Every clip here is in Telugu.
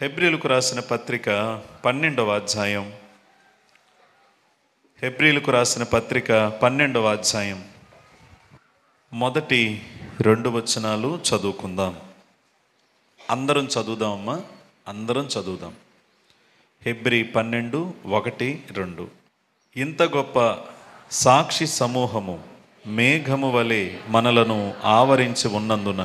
హెబ్రీలకు రాసిన పత్రిక 12వ అధ్యాయం. హెబ్రీలకు రాసిన పత్రిక 12వ అధ్యాయం మొదటి 2 వచనాలు చదువుకుందాం. అందరం చదువుదామమ్మా, అందరం చదువుదాం. హెబ్రీ 12:1-2. ఇంత గొప్ప సాక్షి సమూహము మేఘము వలె మనలను ఆవరించి ఉన్నందున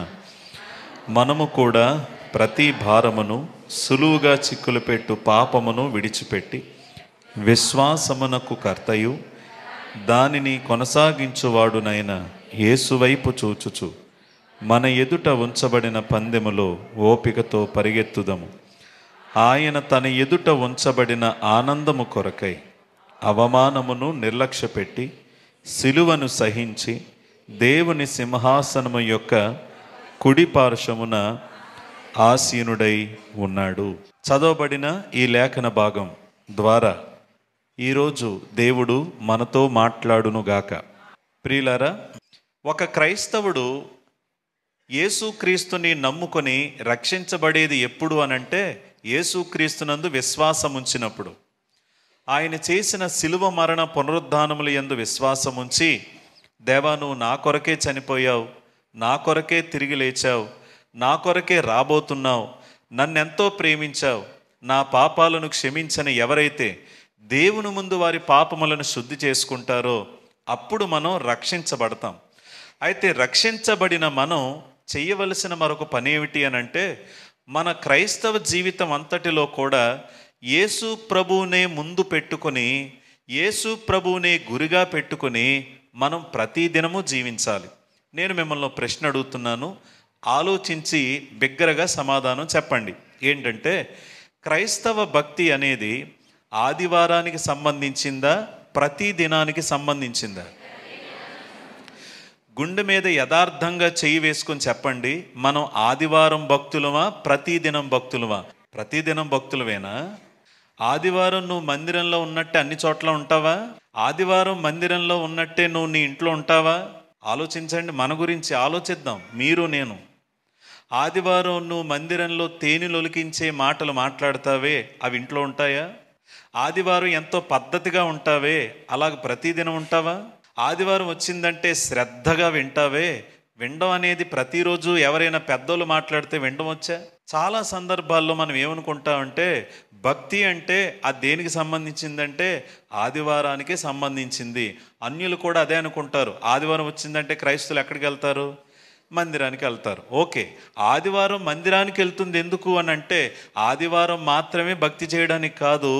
మనము కూడా ప్రతి భారమును సులువుగా చిక్కులుపెట్టు పాపమును విడిచిపెట్టి విశ్వాసమునకు కర్తయు దానిని కొనసాగించువాడునైన యేసువైపు చూచుచు మన ఎదుట ఉంచబడిన పందెములో ఓపికతో పరిగెత్తుదము. ఆయన తన ఎదుట ఉంచబడిన ఆనందము కొరకై అవమానమును నిర్లక్ష్యపెట్టి సిలువను సహించి దేవుని సింహాసనము యొక్క కుడి పార్శ్వమున ఆసీనుడై ఉన్నాడు. చదవబడిన ఈ లేఖన భాగం ద్వారా ఈరోజు దేవుడు మనతో మాట్లాడునుగాక. ప్రియులారా, ఒక క్రైస్తవుడు యేసుక్రీస్తుని నమ్ముకొని రక్షించబడేది ఎప్పుడు అనంటే యేసుక్రీస్తునందు విశ్వాసం ఉంచినప్పుడు. ఆయన చేసిన సిలువ మరణ పునరుద్ధానముల యందు విశ్వాసం ఉంచి, దేవా నువ్వు నా కొరకే చనిపోయావు, నా కొరకే తిరిగి లేచావు, నా కొరకే రాబోతున్నావు, నన్నెంతో ప్రేమించావు, నా పాపాలను క్షమించని ఎవరైతే దేవుని ముందు వారి పాపములను శుద్ధి చేసుకుంటారో అప్పుడు మనం రక్షించబడతాం. అయితే రక్షించబడిన మనం చేయవలసిన మరొక పని ఏమిటి అనంటే, మన క్రైస్తవ జీవితం అంతటిలో కూడా యేసు ప్రభువునే ముందు పెట్టుకొని, యేసు ప్రభువునే గురిగా పెట్టుకొని మనం ప్రతిదినము జీవించాలి. నేను మిమ్మల్ని ప్రశ్న అడుగుతున్నాను, ఆలోచించి బిగ్గరగా సమాధానం చెప్పండి. ఏంటంటే, క్రైస్తవ భక్తి అనేది ఆదివారానికి సంబంధించిందా, ప్రతి దినానికి సంబంధించిందా? గుండె మీద యథార్థంగా చెయ్యి వేసుకొని చెప్పండి, మనం ఆదివారం భక్తులమా, ప్రతిదినం భక్తులమా? ప్రతిదినం భక్తులవేనా? ఆదివారం నువ్వు మందిరంలో ఉన్నట్టే అన్ని చోట్ల ఉంటావా? ఆదివారం మందిరంలో ఉన్నట్టే నువ్వు నీ ఇంట్లో ఉంటావా? ఆలోచించండి, మన గురించి ఆలోచిద్దాం, మీరు నేను. ఆదివారం నువ్వు మందిరంలో తేనెలొలికించే మాటలు మాట్లాడతావే, అవి ఇంట్లో ఉంటాయా? ఆదివారం ఎంతో పద్ధతిగా ఉంటావే, అలాగ ప్రతిదినం ఉంటావా? ఆదివారం వచ్చిందంటే శ్రద్ధగా వింటావే, వినడం అనేది ప్రతిరోజు ఎవరైనా పెద్దోళ్ళు మాట్లాడితే వినడం వచ్చా? చాలా సందర్భాల్లో మనం ఏమనుకుంటామంటే, భక్తి అంటే అది దేనికి సంబంధించిందంటే ఆదివారానికే సంబంధించింది. అన్యులు కూడా అదే అనుకుంటారు. ఆదివారం వచ్చిందంటే క్రైస్తవులు ఎక్కడికి వెళ్తారు? మందిరానికి వెళ్తారు. ఓకే, ఆదివారం మందిరానికి వెళ్తుంది ఎందుకు అని అంటే, ఆదివారం మాత్రమే భక్తి చేయడానికి కాదు,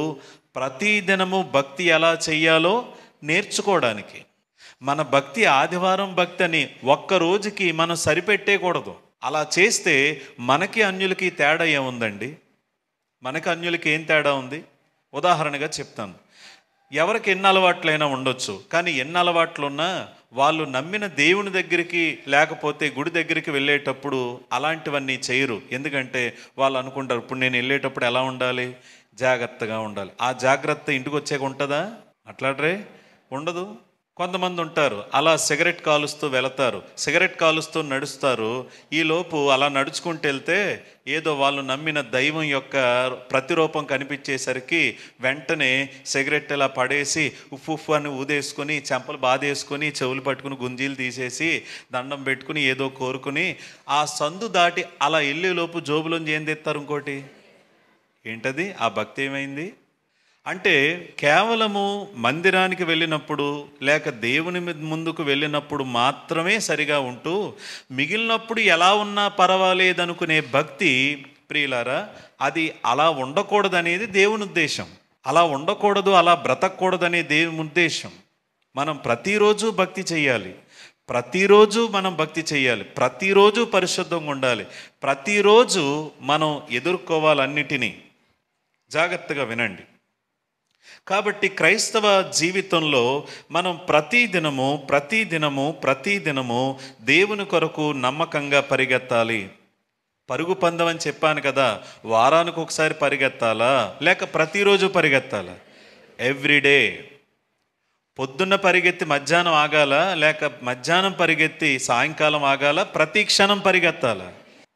ప్రతిదినము భక్తి ఎలా చెయ్యాలో నేర్చుకోవడానికి. మన భక్తి ఆదివారం భక్తి అని ఒక్క రోజుకి మనం సరిపెట్టేయకూడదు. అలా చేస్తే మనకి అన్యులకి తేడా ఏముందండి? మనకి అన్యులకి ఏం తేడా ఉంది? ఉదాహరణగా చెప్తాను. ఎవరికి ఎన్ని అలవాట్లైనా ఉండొచ్చు, కానీ ఎన్ని అలవాట్లున్నా వాళ్ళు నమ్మిన దేవుని దగ్గరికి లేకపోతే గుడి దగ్గరికి వెళ్ళేటప్పుడు అలాంటివన్నీ చేయరు. ఎందుకంటే వాళ్ళు అనుకుంటారు, ఇప్పుడు నేను వెళ్ళేటప్పుడు ఎలా ఉండాలి? జాగ్రత్తగా ఉండాలి. ఆ జాగ్రత్త ఇంటికి వచ్చాక ఉంటుందా? అట్లాడ్రే ఉండదు. కొంతమంది ఉంటారు, అలా సిగరెట్ కాలుస్తూ వెళతారు, సిగరెట్ కాలుస్తూ నడుస్తారు. ఈలోపు అలా నడుచుకుంటూ వెళ్తే ఏదో వాళ్ళు నమ్మిన దైవం యొక్క ప్రతిరూపం కనిపించేసరికి వెంటనే సిగరెట్ ఇలా పడేసి ఉఫ్ అని ఊదేసుకొని, చెంపలు బాధేసుకొని, చెవులు పట్టుకుని గుంజీలు తీసేసి దండం పెట్టుకుని ఏదో కోరుకుని ఆ సందు దాటి అలా వెళ్ళేలోపు జోబులోంచి ఏం తెస్తారు? ఇంకోటి ఏంటది? ఆ భక్తి ఏమైంది? అంటే కేవలము మందిరానికి వెళ్ళినప్పుడు లేక దేవుని ముందుకు వెళ్ళినప్పుడు మాత్రమే సరిగా ఉంటూ మిగిలినప్పుడు ఎలా ఉన్నా పర్వాలేదనుకునే భక్తి, ప్రియులారా, అది అలా ఉండకూడదు అనేది దేవుని ఉద్దేశం. అలా ఉండకూడదు, అలా బ్రతకూడదనే దేవుని ఉద్దేశం. మనం ప్రతిరోజు భక్తి చేయాలి, ప్రతిరోజు మనం భక్తి చేయాలి, ప్రతిరోజు పరిశుద్ధంగా ఉండాలి, ప్రతిరోజు మనం ఎదుర్కోవాలన్నిటినీ. జాగ్రత్తగా వినండి. కాబట్టి క్రైస్తవ జీవితంలో మనం ప్రతిదినము దేవుని కొరకు నమ్మకంగా పరిగెత్తాలి. పరుగు పందెం అని చెప్పాను కదా, వారానికి ఒకసారి పరిగెత్తాలా లేక ప్రతిరోజు పరిగెత్తాలా? ఎవ్రీడే. పొద్దున్న పరిగెత్తి మధ్యాహ్నం ఆగాల లేక మధ్యాహ్నం పరిగెత్తి సాయంకాలం ఆగాల? ప్రతి క్షణం పరిగెత్తాలా?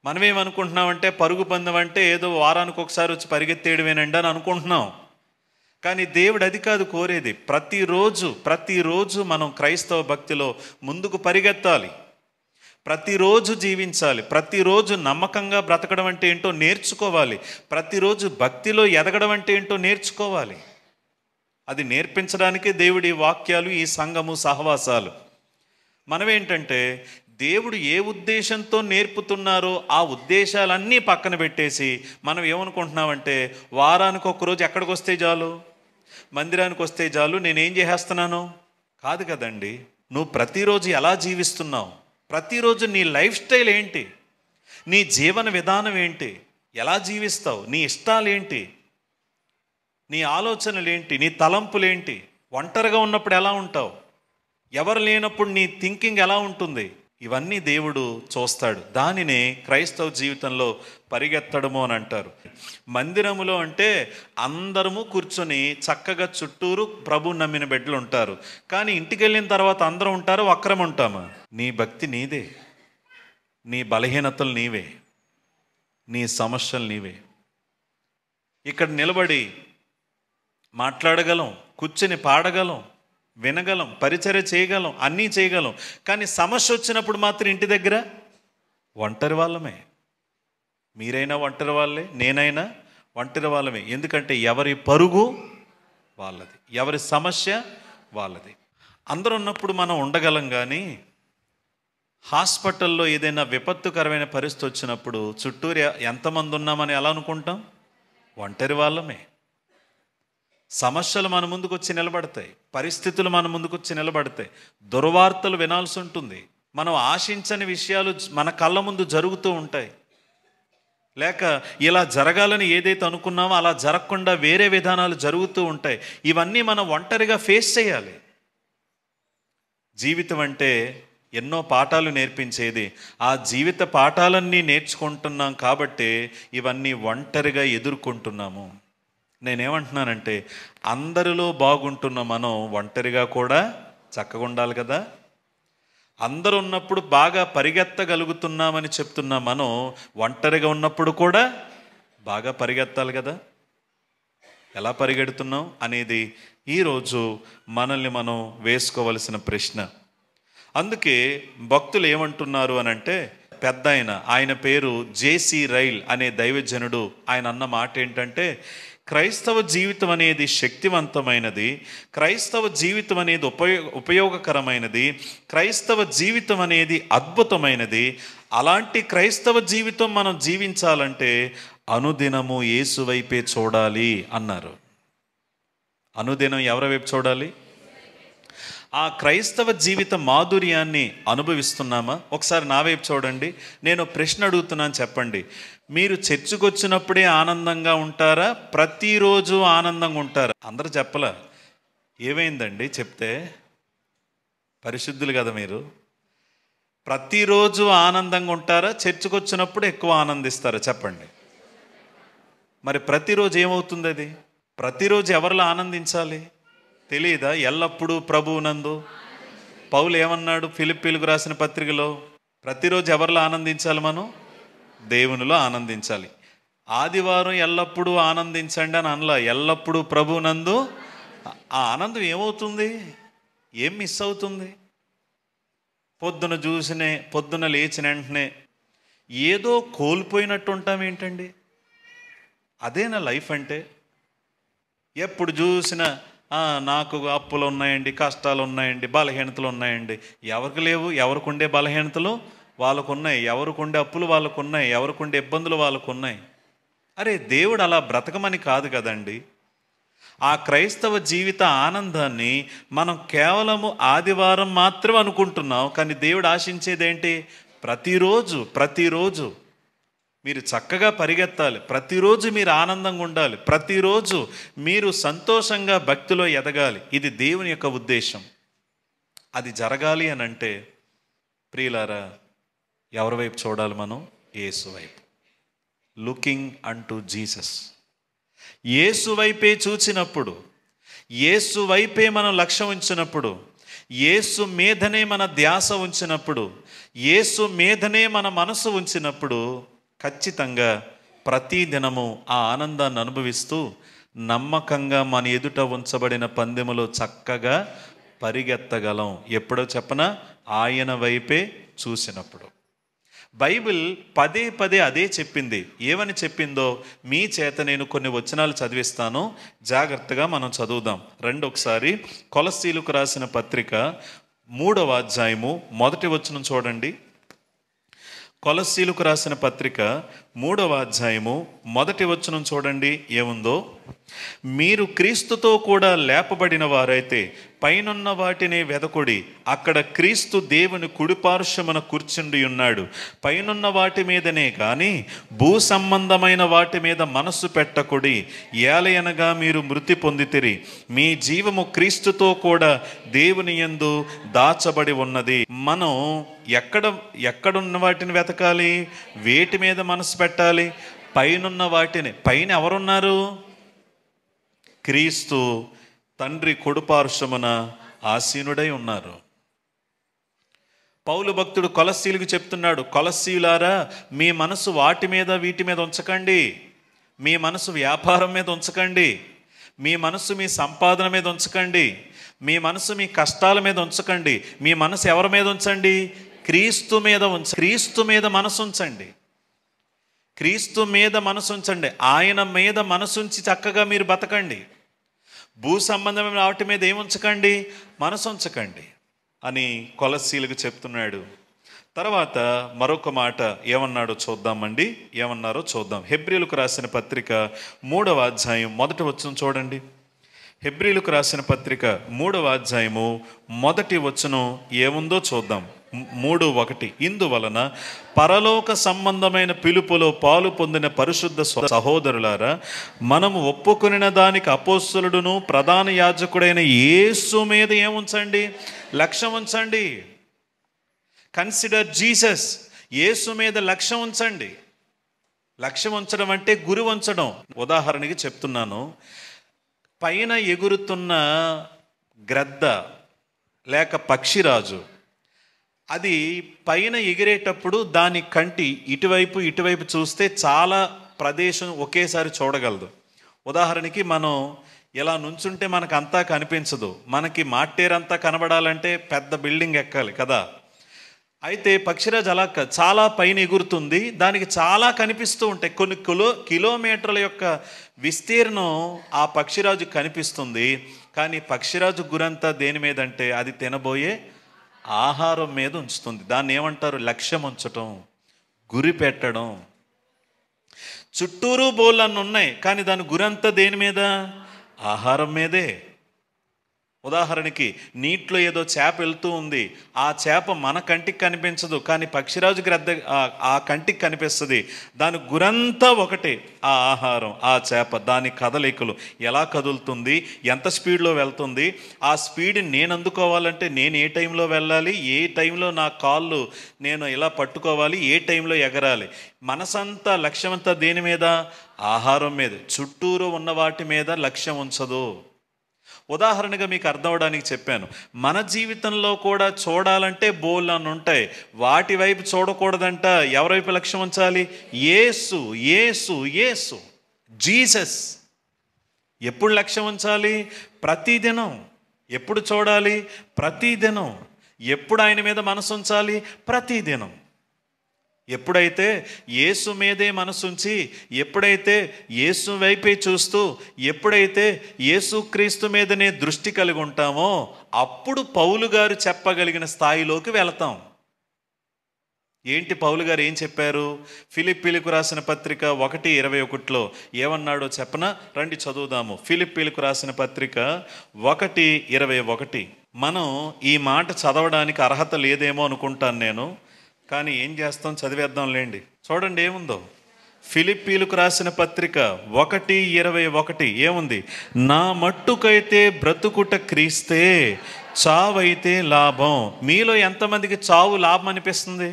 మనమేమనుకుంటున్నామంటే పరుగు పందెం అంటే ఏదో వారానికి ఒకసారి వచ్చి పరిగెత్తేయడమేనండి అని అనుకుంటున్నాం. కానీ దేవుడు అది కాదు కోరేది. ప్రతిరోజు మనం క్రైస్తవ భక్తిలో ముందుకు పరిగెత్తాలి, ప్రతిరోజు జీవించాలి, ప్రతిరోజు నమ్మకంగా బ్రతకడం అంటే ఏంటో నేర్చుకోవాలి, ప్రతిరోజు భక్తిలో ఎదగడం అంటే ఏంటో నేర్చుకోవాలి. అది నేర్పించడానికే దేవుడి వాక్యాలు, ఈ సంఘము, సహవాసాలు. మనమేంటంటే దేవుడు ఏ ఉద్దేశంతో నేర్పుతున్నారో ఆ ఉద్దేశాలన్నీ పక్కన పెట్టేసి మనం ఏమనుకుంటున్నామంటే వారానికి ఒక్కరోజు ఎక్కడికి వస్తే చాలు, మందిరానికి వస్తే చాలు, నేనేం చేసేస్తున్నాను. కాదు కదండి. నువ్వు ప్రతిరోజు ఎలా జీవిస్తున్నావు, ప్రతిరోజు నీ లైఫ్ స్టైల్ ఏంటి, నీ జీవన విధానం ఏంటి, ఎలా జీవిస్తావు, నీ ఇష్టాలు ఏంటి, నీ ఆలోచనలు ఏంటి, నీ తలంపులేంటి, ఒంటరిగా ఉన్నప్పుడు ఎలా ఉంటావు, ఎవరు లేనప్పుడు నీ థింకింగ్ ఎలా ఉంటుంది, ఇవన్నీ దేవుడు చూస్తాడు. దానినే క్రైస్తవ జీవితంలో పరిగెత్తడము అని అంటారు. మందిరములో అంటే అందరము కూర్చొని చక్కగా చుట్టూరు ప్రభు నమ్మిన బిడ్డలు ఉంటారు. కానీ ఇంటికి వెళ్ళిన తర్వాత అందరం ఉంటారు, ఒక్కరం ఉంటామా? నీ భక్తి నీదే, నీ బలహీనతలు నీవే, నీ సమస్యలు నీవే. ఇక్కడ నిలబడి మాట్లాడగలం, కూర్చొని పాడగలం, వినగలం, పరిచర్య చేయగలం, అన్నీ చేయగలం. కానీ సమస్య వచ్చినప్పుడు మాత్రం ఇంటి దగ్గర ఒంటరి వాళ్ళమే. మీరైనా ఒంటరి వాళ్ళే, నేనైనా ఒంటరి వాళ్ళమే. ఎందుకంటే ఎవరి పరుగు వాళ్ళది, ఎవరి సమస్య వాళ్ళది. అందరూ ఉన్నప్పుడు మనం ఉండగలం. కానీ హాస్పిటల్లో ఏదైనా విపత్తుకరమైన పరిస్థితి వచ్చినప్పుడు చుట్టూరు ఎంతమంది ఉన్నామని ఎలా అనుకుంటాం? ఒంటరి వాళ్ళమే. సమస్యలు మన ముందుకు వచ్చి నిలబడతాయి, పరిస్థితులు మన ముందుకు వచ్చి నిలబడతాయి, దుర్వార్తలు వినాల్సి ఉంటుంది, మనం ఆశించని విషయాలు మన కళ్ళ ముందు జరుగుతూ ఉంటాయి. లేక ఇలా జరగాలని ఏదైతే అనుకున్నామో అలా జరగకుండా వేరే విధానాలు జరుగుతూ ఉంటాయి. ఇవన్నీ మనం ఒంటరిగా ఫేస్ చేయాలి. జీవితం అంటే ఎన్నో పాఠాలు నేర్పించేది. ఆ జీవిత పాఠాలన్నీ నేర్చుకుంటున్నాం కాబట్టి ఇవన్నీ ఒంటరిగా ఎదుర్కొంటున్నాము. నేనేమంటున్నానంటే అందరిలో బాగుంటున్న మనం ఒంటరిగా కూడా చక్కగా ఉండాలి కదా. అందరూ ఉన్నప్పుడు బాగా పరిగెత్తగలుగుతున్నామని చెప్తున్నా మనం ఒంటరిగా ఉన్నప్పుడు కూడా బాగా పరిగెత్తాలి కదా. ఎలా పరిగెడుతున్నాం అనేది ఈరోజు మనల్ని మనం వేసుకోవలసిన ప్రశ్న. అందుకే భక్తులు ఏమంటున్నారు అని అంటే, పెద్ద ఆయన పేరు జేసీ రైల్ అనే దైవజనుడు, ఆయన అన్న మాట ఏంటంటే, క్రైస్తవ జీవితం అనేది శక్తివంతమైనది, క్రైస్తవ జీవితం అనేది ఉపయోగకరమైనది, క్రైస్తవ జీవితం అనేది అద్భుతమైనది. అలాంటి క్రైస్తవ జీవితం మనం జీవించాలంటే అనుదినము యేసు వైపే చూడాలి అన్నారు. అనుదినం ఎవరి వైపు చూడాలి? ఆ క్రైస్తవ జీవిత మాధుర్యాన్ని అనుభవిస్తున్నామా? ఒకసారి నా వైపు చూడండి. నేను ప్రశ్న అడుగుతున్నాను, చెప్పండి. మీరు చర్చికి వచ్చినప్పుడే ఆనందంగా ఉంటారా, ప్రతిరోజు ఆనందంగా ఉంటారా? అందరూ చెప్పలా. ఏమైందండి చెప్తే? పరిశుద్ధులు కదా మీరు. ప్రతిరోజు ఆనందంగా ఉంటారా, చర్చికి వచ్చినప్పుడు ఎక్కువ ఆనందిస్తారా? చెప్పండి. మరి ప్రతిరోజు ఏమవుతుంది? అది ప్రతిరోజు ఎవరిలో ఆనందించాలి తెలియదా? ఎల్లప్పుడూ ప్రభువునందు. పౌలు ఏమన్నాడు ఫిలిప్పీలకు రాసిన పత్రికలో? ప్రతిరోజు ఎవరిలో ఆనందించాలి? మనం దేవునిలో ఆనందించాలి. ఆదివారం ఎల్లప్పుడూ ఆనందించండి అని అనలా, ఎల్లప్పుడూ ప్రభువునందు. ఆ ఆనందం ఏమవుతుంది? ఏం మిస్ అవుతుంది? పొద్దున లేచిన వెంటనే ఏదో కోల్పోయినట్టు ఉంటాం ఏంటండి? అదేనా లైఫ్ అంటే? ఎప్పుడు చూసినా నాకు అప్పులు ఉన్నాయండి, కష్టాలు ఉన్నాయండి, బలహీనతలు ఉన్నాయండి. ఎవరికి లేవు? ఎవరికి ఉండే బలహీనతలు వాళ్ళకు ఉన్నాయి, ఎవరికి ఉండే అప్పులు వాళ్ళకు ఉన్నాయి, ఎవరికి ఉండే ఇబ్బందులు వాళ్ళకు ఉన్నాయి. అరే, దేవుడు అలా బ్రతకమని కాదు కదండి. ఆ క్రైస్తవ జీవిత ఆనందాన్ని మనం కేవలము ఆదివారం మాత్రం అనుకుంటున్నాం. కానీ దేవుడు ఆశించేదేంటి? ప్రతిరోజు మీరు చక్కగా పరిగెత్తాలి, ప్రతిరోజు మీరు ఆనందంగా ఉండాలి, ప్రతిరోజు మీరు సంతోషంగా భక్తిలో ఎదగాలి. ఇది దేవుని యొక్క ఉద్దేశం. అది జరగాలి అని అంటే ప్రియులారా, ఎవరి వైపు చూడాలి మనం? యేసు వైపు. లుకింగ్ అంటు జీసస్. యేసు వైపే చూచినప్పుడు, యేసు వైపే మనం లక్ష్యం ఉంచినప్పుడు, యేసు మీదనే మన ధ్యాస ఉంచినప్పుడు, యేసు మీదనే మన మనసు ఉంచినప్పుడు ఖచ్చితంగా ప్రతి దినము ఆ ఆనందాన్ని అనుభవిస్తూ నమ్మకంగా మన ఎదుట ఉంచబడిన పందెములో చక్కగా పరిగెత్తగలం. ఎప్పుడో చెప్పనా? ఆయన వైపే చూసినప్పుడు. బైబిల్ పదే పదే అదే చెప్పింది. ఏమని చెప్పిందో మీ చేత నేను కొన్ని వచనాలు చదివిస్తాను, జాగ్రత్తగా మనం చదువుదాం. ఒకసారి కొలస్సీలకు రాసిన పత్రిక 3వ అధ్యాయము 1వ వచనం చూడండి. కొలస్సీలకు రాసిన పత్రిక 3వ అధ్యాయము 1వ వచనం చూడండి ఏముందో. మీరు క్రీస్తుతో కూడా లేపబడిన వారైతే పైనున్న వాటినే వెదకుడి, అక్కడ క్రీస్తు దేవుని కుడిపార్శ్వమున కూర్చుండి ఉన్నాడు. పైనున్న వాటి మీదనే కానీ భూ సంబంధమైన వాటి మీద మనస్సు పెట్టకుడి. ఏలయనగా మీరు మృతి పొందితిరి, మీ జీవము క్రీస్తుతో కూడా దేవుని యందు దాచబడి ఉన్నది. మనం ఎక్కడున్న వాటిని వెతకాలి? వేటి మీద మనసు పెట్టాలి? పైనున్న వాటిని. పైన ఎవరున్నారు? క్రీస్తు తండ్రి కుడిపార్శ్వమున ఆసీనుడై ఉన్నారు. పౌలు భక్తుడు కొలస్సీలకు చెప్తున్నాడు, కొలస్సీలారా, మీ మనసు వాటి మీద వీటి మీద ఉంచకండి. మీ మనసు వ్యాపారం మీద ఉంచకండి. మీ మనసు మీ సంపాదన మీద ఉంచకండి. మీ మనసు మీ కష్టాల మీద ఉంచకండి. మీ మనసు ఎవరి మీద ఉంచండి? క్రీస్తు మీద క్రీస్తు మీద మనసు ఉంచండి. క్రీస్తు మీద మనసు ఉంచండి. ఆయన మీద మనసుంచి చక్కగా మీరు బతకండి. భూ సంబంధమైన వాటి మీద ఏముంచకండి? మనసు ఉంచకండి అని కొలస్సీలకు చెప్తున్నాడు. తర్వాత మరొక మాట ఏమన్నాడో చూద్దామండి. ఏమన్నారో చూద్దాం. హెబ్రీలకు రాసిన పత్రిక 3వ అధ్యాయం 1వ వచనం చూడండి. హెబ్రీలకు రాసిన పత్రిక 3వ అధ్యాయము 1వ వచనం ఏముందో చూద్దాం. 3:1 ఇందువలన పరలోక సంబంధమైన పిలుపులో పాలు పొందిన పరిశుద్ధ సహోదరులారా, మనము ఒప్పుకొనిన దానికి అపోస్తలుడును ప్రధాన యాజకుడైన యేసు మీద ఏముంచండి? లక్ష్యం ఉంచండి. Consider Jesus. యేసు మీద లక్ష్యం ఉంచండి. లక్ష్యం ఉంచడం అంటే గురి ఉంచడం. ఉదాహరణకి చెప్తున్నాను, పైన ఎగురుతున్న గ్రద్ద లేక పక్షిరాజు, అది పైన ఎగిరేటప్పుడు దాని కంటి ఇటువైపు చూస్తే చాలా ప్రదేశం ఒకేసారి చూడగలదు. ఉదాహరణకి మనం ఇలా నుంచుంటే మనకు అంతా కనిపించదు. మనకి మాట్టేరంతా కనబడాలంటే పెద్ద బిల్డింగ్ ఎక్కాలి కదా. అయితే పక్షిరాజు అలా చాలా పైన ఎగురుతుంది, దానికి చాలా కనిపిస్తూ ఉంటాయి. కొన్ని కిలోమీటర్ల యొక్క విస్తీర్ణం ఆ పక్షిరాజు కనిపిస్తుంది. కానీ పక్షిరాజు గురంతా దేని మీద అంటే అది తినబోయే ఆహారం మీద ఉంచుతుంది. దాన్ని ఏమంటారు? లక్ష్యం ఉంచటం, గురి పెట్టడం. చుట్టూరు బోళ్ళన్నీ ఉన్నాయి, కానీ దాని గురంతా దేని మీద? ఆహారం మీదే. ఉదాహరణకి నీటిలో ఏదో చేప వెళ్తూ ఉంది, ఆ చేప మన కంటికి కనిపించదు, కానీ పక్షిరాజు గ్రద్ద ఆ కంటికి కనిపిస్తుంది. దాని గురంతా ఒకటే, ఆ ఆహారం, ఆ చేప, దాని కదలికలు, ఎలా కదులుతుంది, ఎంత స్పీడ్లో వెళ్తుంది. ఆ స్పీడ్ని నేను అందుకోవాలంటే నేను ఏ టైంలో వెళ్ళాలి, ఏ టైంలో నా కాళ్ళు నేను ఇలా పట్టుకోవాలి, ఏ టైంలో ఎగరాలి. మనసంతా లక్ష్యమంతా దేని మీద? ఆహారం మీద. చుట్టూరు ఉన్న వాటి మీద లక్ష్యం ఉంచదు. ఉదాహరణగా మీకు అర్థం అవడానికి చెప్పాను. మన జీవితంలో కూడా చూడాలంటే బోల్ అని ఉంటాయి, వాటి వైపు చూడకూడదంట. ఎవరి వైపు లక్ష్యం ఉంచాలి? యేసు, యేసు, యేసు, జీసస్. ఎప్పుడు లక్ష్యం ఉంచాలి? ప్రతిదినం. ఎప్పుడు చూడాలి? ప్రతిదినం. ఎప్పుడు ఆయన మీద మనసు ఉంచాలి? ప్రతిదినం. ఎప్పుడైతే యేసు మీదే మనసుంచి, ఎప్పుడైతే యేసు వైపే చూస్తూ, ఎప్పుడైతే యేసుక్రీస్తు మీదనే దృష్టి కలిగి ఉంటామో అప్పుడు పౌలు గారు చెప్పగలిగిన స్థాయిలోకి వెళతాం. ఏంటి పౌలు గారు ఏం చెప్పారు? ఫిలిప్పీలకు రాసిన పత్రిక 1:21 ఏమన్నాడో చెప్పనా? రండి చదువుదాము. ఫిలిప్పీలకు రాసిన పత్రిక 1:21. మనం ఈ మాట చదవడానికి అర్హత లేదేమో అనుకుంటాను నేను, కానీ ఏం చేస్తాం, చదివేద్దాం లేండి. చూడండి ఏముందో. ఫిలిప్పీలకు రాసిన పత్రిక 1:21 ఏముంది? నా మట్టుకైతే బ్రతుకుట క్రీస్తే, చావైతే లాభం. మీలో ఎంతమందికి చావు లాభం అనిపిస్తుంది?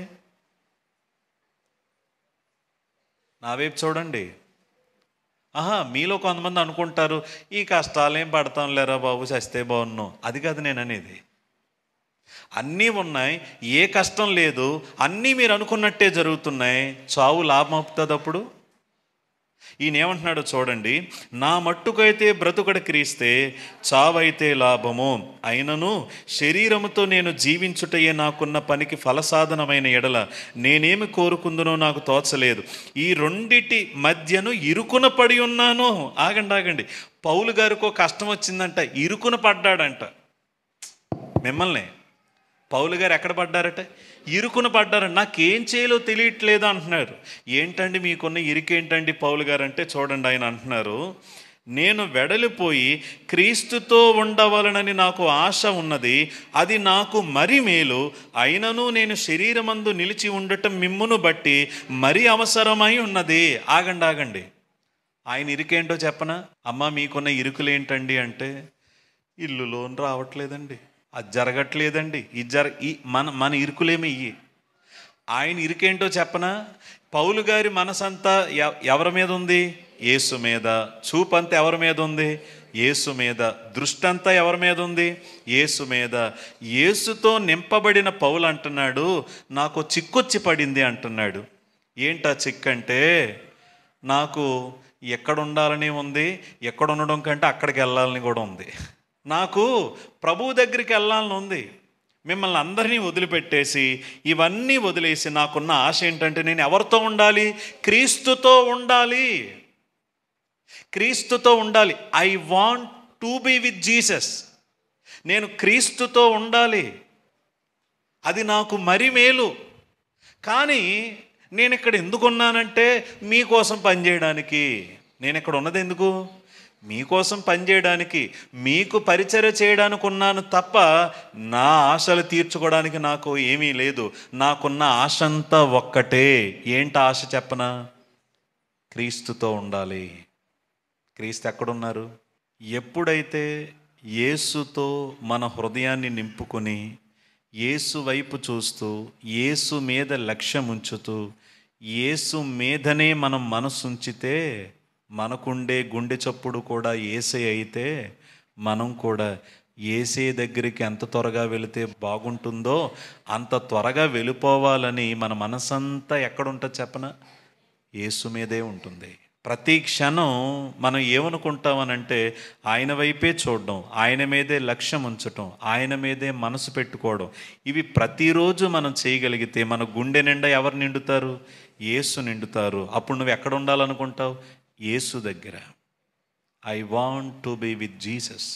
నా వైపు చూడండి. మీలో కొంతమంది అనుకుంటారు, ఈ కష్టాలేం పడతాం లేరా బాబు, చస్తే బాగున్నాం. అది కాదు నేను అనేది. అన్నీ ఉన్నాయి, ఏ కష్టం లేదు, అన్నీ మీరు అనుకున్నట్టే జరుగుతున్నాయి, చావు లాభం అవుతుంది అప్పుడు? ఈయన ఏమంటున్నాడో చూడండి, నా మట్టుకైతే బ్రతుకడ క్రీస్తే, చావైతే లాభము. అయినను శరీరముతో నేను జీవించుటయే నాకున్న పనికి ఫలసాధనమైన ఎడల నేనేమి కోరుకుందునో నాకు తోచలేదు. ఈ రెండిటి మధ్యను ఇరుకున పడి ఉన్నాను. ఆగండి, పౌలు గారికి ఒక కష్టం వచ్చిందంట, ఇరుకున పడ్డాడంట. మిమ్మల్ని పౌలు గారు ఎక్కడ పడ్డారట? ఇరుకున పడ్డారు. నాకేం చేయాలో తెలియట్లేదు అంటున్నారు. ఏంటండి మీకున్న ఇరుకేంటండి పౌలు గారు అంటే, చూడండి ఆయన అంటున్నారు, నేను వెడలిపోయి క్రీస్తుతో ఉండవలనని నాకు ఆశ ఉన్నది, అది నాకు మరి మేలు. అయినను నేను శరీరమందు నిలిచి ఉండటం మిమ్మును బట్టి మరి అవసరమై ఉన్నది. ఆగండి, ఆయన ఇరుకేంటో చెప్పనా? అమ్మ మీకున్న ఇరుకులు ఏంటండి అంటే, ఇల్లు లోన్ రావట్లేదండి, అది జరగట్లేదండి, ఈ మన ఇరుకులేమి ఇయ్యి. ఆయన ఇరుకేంటో చెప్పనా? పౌలు గారి మనసంతా ఎవరి మీద ఉంది? యేసు మీద. చూపంతా ఎవరి మీద ఉంది? యేసు మీద. దృష్టి అంతా ఎవరి మీద ఉంది? యేసు మీద. యేసుతో నింపబడిన పౌలు అంటున్నాడు, నాకు చిక్కొచ్చి పడింది అంటున్నాడు. ఏంటా చిక్కంటే, నాకు ఎక్కడ ఉండాలని ఉంది, ఎక్కడ ఉండడం కంటే అక్కడికి వెళ్ళాలని కూడా ఉంది. నాకు ప్రభువు దగ్గరికి వెళ్ళాలని ఉంది. మిమ్మల్ని అందరినీ వదిలిపెట్టేసి, ఇవన్నీ వదిలేసి నాకున్న ఆశ ఏంటంటే, నేను ఎవరితో ఉండాలి? క్రీస్తుతో ఉండాలి. క్రీస్తుతో ఉండాలి. I want to be with Jesus. నేను క్రీస్తుతో ఉండాలి, అది నాకు మరి మేలు. కానీ నేను ఇక్కడ ఎందుకున్నానంటే, మీకోసం పనిచేయడానికి. నేను ఇక్కడ ఉన్నది ఎందుకు? మీకోసం పనిచేయడానికి, మీకు పరిచర్య చేయడానికి ఉన్నాను తప్ప నా ఆశలు తీర్చుకోవడానికి నాకు ఏమీ లేదు. నాకున్న ఆశ అంతా ఒక్కటే. ఏంటి ఆశ చెప్పనా? క్రీస్తుతో ఉండాలి. క్రీస్తు ఎక్కడున్నారు? ఎప్పుడైతే యేసుతో మన హృదయాన్ని నింపుకొని, యేసు వైపు చూస్తూ, యేసు మీద లక్ష్యం ఉంచుతూ, యేసు మీదనే మనం మనసుంచితే, మనకుండే గుండె చప్పుడు కూడా యేసే అయితే, మనం కూడా యేసే దగ్గరికి ఎంత త్వరగా వెళితే బాగుంటుందో అంత త్వరగా వెళ్ళిపోవాలని మన మనసంతా ఎక్కడుంటుంది చెప్పనా? యేసు మీదే ఉంటుంది. ప్రతి క్షణం మనం ఏమనుకుంటామనంటే, ఆయన వైపే చూడడం, ఆయన మీదే లక్ష్యం ఉంచటం, ఆయన మీదే మనసు పెట్టుకోవడం. ఇవి ప్రతిరోజు మనం చేయగలిగితే మన గుండె నిండా ఎవరు నిండుతారు? యేసు నిండుతారు. అప్పుడు నువ్వు ఎక్కడ ఉండాలనుకుంటావు? యేసు దగ్గర. I want to be with Jesus.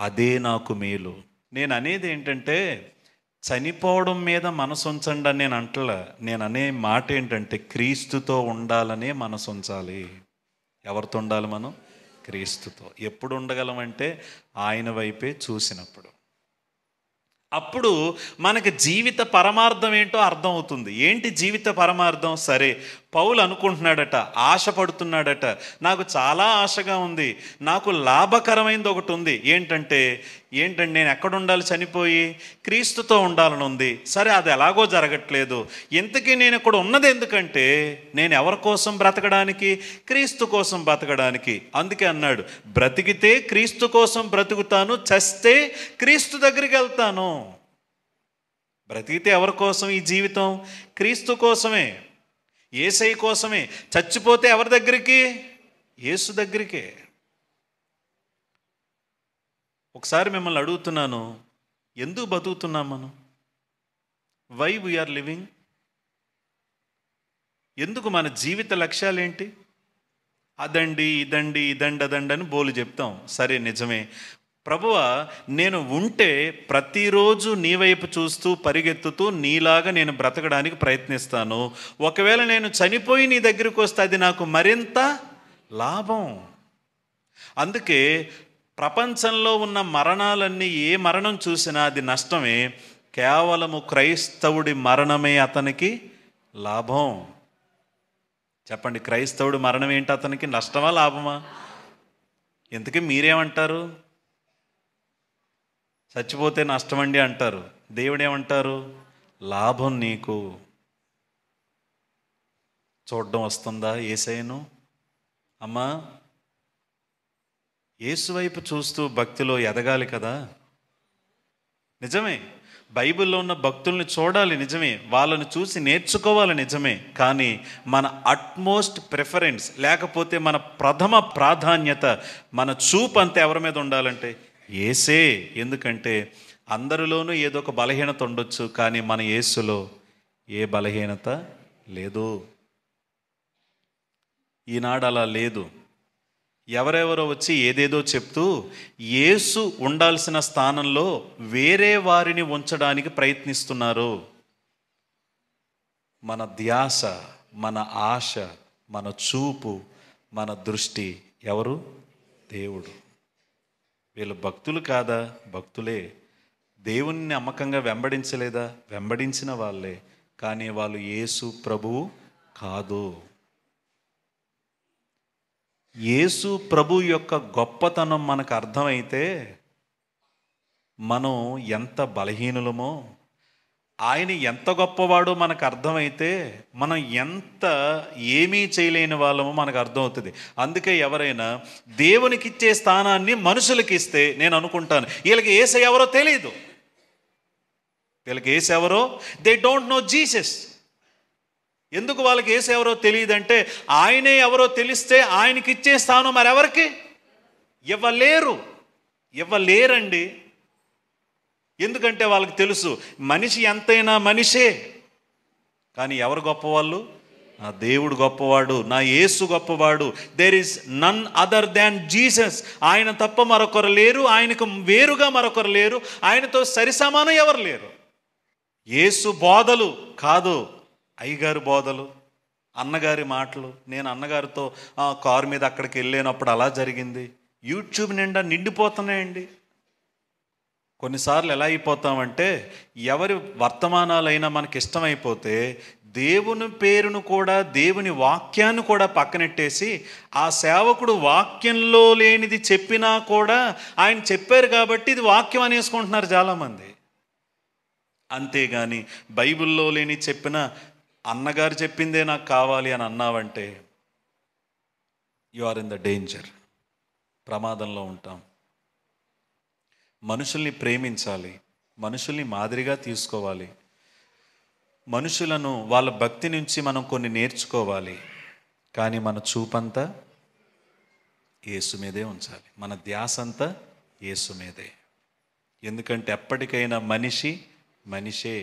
అదే నాకు మేలు. నేను అనేది ఏంటంటే, చనిపోవడం మీద మనసు ఉంచండి అని నేను అంటలా. నేను అనే మాట ఏంటంటే, క్రీస్తుతో ఉండాలనే మనసు ఉంచాలి. ఎవరితో ఉండాలి మనం? క్రీస్తుతో. ఎప్పుడు ఉండగలమంటే, ఆయన వైపే చూసినప్పుడు. అప్పుడు మనకి జీవిత పరమార్థం ఏంటో అర్థం అవుతుంది. ఏంటి జీవిత పరమార్థం? సరే, పౌలు అనుకుంటున్నాడట, ఆశపడుతున్నాడట, నాకు చాలా ఆశగా ఉంది, నాకు లాభకరమైనది ఒకటి ఉంది. ఏంటంటే నేను ఎక్కడ ఉండాలి? చనిపోయి క్రీస్తుతో ఉండాలని ఉంది. సరే, అది ఎలాగో జరగట్లేదు. ఇంతకీ నేను ఇక్కడ ఉన్నది ఎందుకంటే, నేను ఎవరి కోసం బ్రతకడానికి? క్రీస్తు కోసం బ్రతకడానికి. అందుకే అన్నాడు, బ్రతికితే క్రీస్తు కోసం బ్రతుకుతాను, చస్తే క్రీస్తు దగ్గరికి వెళ్తాను. బ్రతికితే ఎవరి కోసం ఈ జీవితం? క్రీస్తు కోసమే, యేసయ్య కోసమే. చచ్చిపోతే ఎవరి దగ్గరికి? యేసు దగ్గరికే. ఒకసారి మిమ్మల్ని అడుగుతున్నాను, ఎందుకు బతుకుతున్నాం మనం? Why we are living? ఎందుకు? మన జీవిత లక్ష్యాలు ఏంటి? అదండి ఇదండి అదండి అని బోలు చెప్తాం. సరే, నిజమే. ప్రభువా, నేను ఉంటే ప్రతిరోజు నీ వైపు చూస్తూ పరిగెత్తుతూ నీలాగా నేను బ్రతకడానికి ప్రయత్నిస్తాను. ఒకవేళ నేను చనిపోయి నీ దగ్గరికి వస్తే అది నాకు మరింత లాభం. అందుకే ప్రపంచంలో ఉన్న మరణాలన్నీ, ఏ మరణం చూసినా అది నష్టమే. కేవలము క్రైస్తవుడి మరణమే అతనికి లాభం. చెప్పండి, క్రైస్తవుడి మరణం ఏంటి అతనికి? నష్టమా లాభమా? ఇంతకీ మీరేమంటారు? చచ్చిపోతే నష్టమండి అంటారు. దేవుడేమంటారు? లాభం. నీకు చూడడం వస్తుందా యేసయ్యను? అమ్మా, యేసు వైపు చూస్తూ భక్తిలో ఎదగాలి కదా. నిజమే, బైబిల్లో ఉన్న భక్తుల్ని చూడాలి నిజమే, వాళ్ళని చూసి నేర్చుకోవాలి నిజమే, కానీ మన అట్మోస్ట్ ప్రిఫరెన్స్ లేకపోతే మన ప్రథమ ప్రాధాన్యత, మన చూపు అంతా ఎవరి మీద ఉండాలంటే యేసే. ఎందుకంటే అందరిలోనూ ఏదో ఒక బలహీనత ఉండొచ్చు, కానీ మన యేసులో ఏ బలహీనత లేదు. ఈనాడు అలా లేదు. ఎవరెవరో వచ్చి ఏదేదో చెప్తూ యేసు ఉండాల్సిన స్థానంలో వేరే వారిని ఉంచడానికి ప్రయత్నిస్తున్నారు. మన ధ్యాస, మన ఆశ, మన చూపు, మన దృష్టి ఎవరు? దేవుడు. వీళ్ళు భక్తులు కాదా? భక్తులే. దేవుణ్ణి నమ్మకంగా వెంబడించలేదా? వెంబడించిన వాళ్ళే, కానీ వాళ్ళు యేసు ప్రభువు కాదు. యేసు ప్రభు యొక్క గొప్పతనం మనకు అర్థమైతే మనం ఎంత బలహీనులమో, ఆయన ఎంత గొప్పవాడో మనకు అర్థమైతే మనం ఎంత ఏమీ చేయలేని వాళ్ళమో మనకు అర్థమవుతుంది. అందుకే ఎవరైనా దేవునికి ఇచ్చే స్థానాన్ని మనుషులకి ఇస్తే నేను అనుకుంటాను, వీళ్ళకి యేసు ఎవరో తెలియదు. వీళ్ళకి యేసు ఎవరో, దే డోంట్ నో జీసస్. ఎందుకు వాళ్ళకి యేసు ఎవరో తెలియదంటే ఆయనే ఎవరో తెలిస్తే ఆయనకి ఇచ్చే స్థానం మరెవరికి ఇవ్వలేరండి. ఎందుకంటే వాళ్ళకి తెలుసు మనిషి ఎంతైనా మనిషే, కానీ ఎవరు గొప్పవాళ్ళు? నా దేవుడు గొప్పవాడు, నా యేసు గొప్పవాడు. There is none other than Jesus. ఆయన తప్ప మరొకరు లేరు, ఆయనకు వేరుగా మరొకరు లేరు, ఆయనతో సరిసమానం ఎవరు లేరు. యేసు బోధలు కాదు, అయ్యగారి బోధలు, అన్నగారి మాటలు. నేను అన్నగారితో కారు మీద అక్కడికి వెళ్ళినప్పుడు అలా జరిగింది. యూట్యూబ్ నిండా నిండిపోతున్నాయండి. కొన్నిసార్లు ఎలా అయిపోతామంటే ఎవరి వర్తమానాలైనా మనకి ఇష్టమైపోతే దేవుని పేరును కూడా, దేవుని వాక్యాన్ని కూడా పక్కనెట్టేసి ఆ సేవకుడు వాక్యంలో లేనిది చెప్పినా కూడా ఆయన చెప్పారు కాబట్టి ఇది వాక్యం అనేసుకుంటున్నారు చాలామంది. అంతేగాని బైబిల్లో లేని చెప్పిన అన్నగారు చెప్పిందే నాకు కావాలి అని అన్నావంటే you are in the danger. ప్రమాదంలో ఉంటాం. మనుషుల్ని ప్రేమించాలి, మనుషుల్ని మాదిరిగా తీసుకోవాలి, మనుషులను వాళ్ళ భక్తి నుంచి మనం కొన్ని నేర్చుకోవాలి, కానీ మన చూపంతా యేసు మీదే ఉంచాలి, మన ధ్యాస అంతా యేసు మీదే. ఎందుకంటే ఎప్పటికైనా మనిషి మనిషే.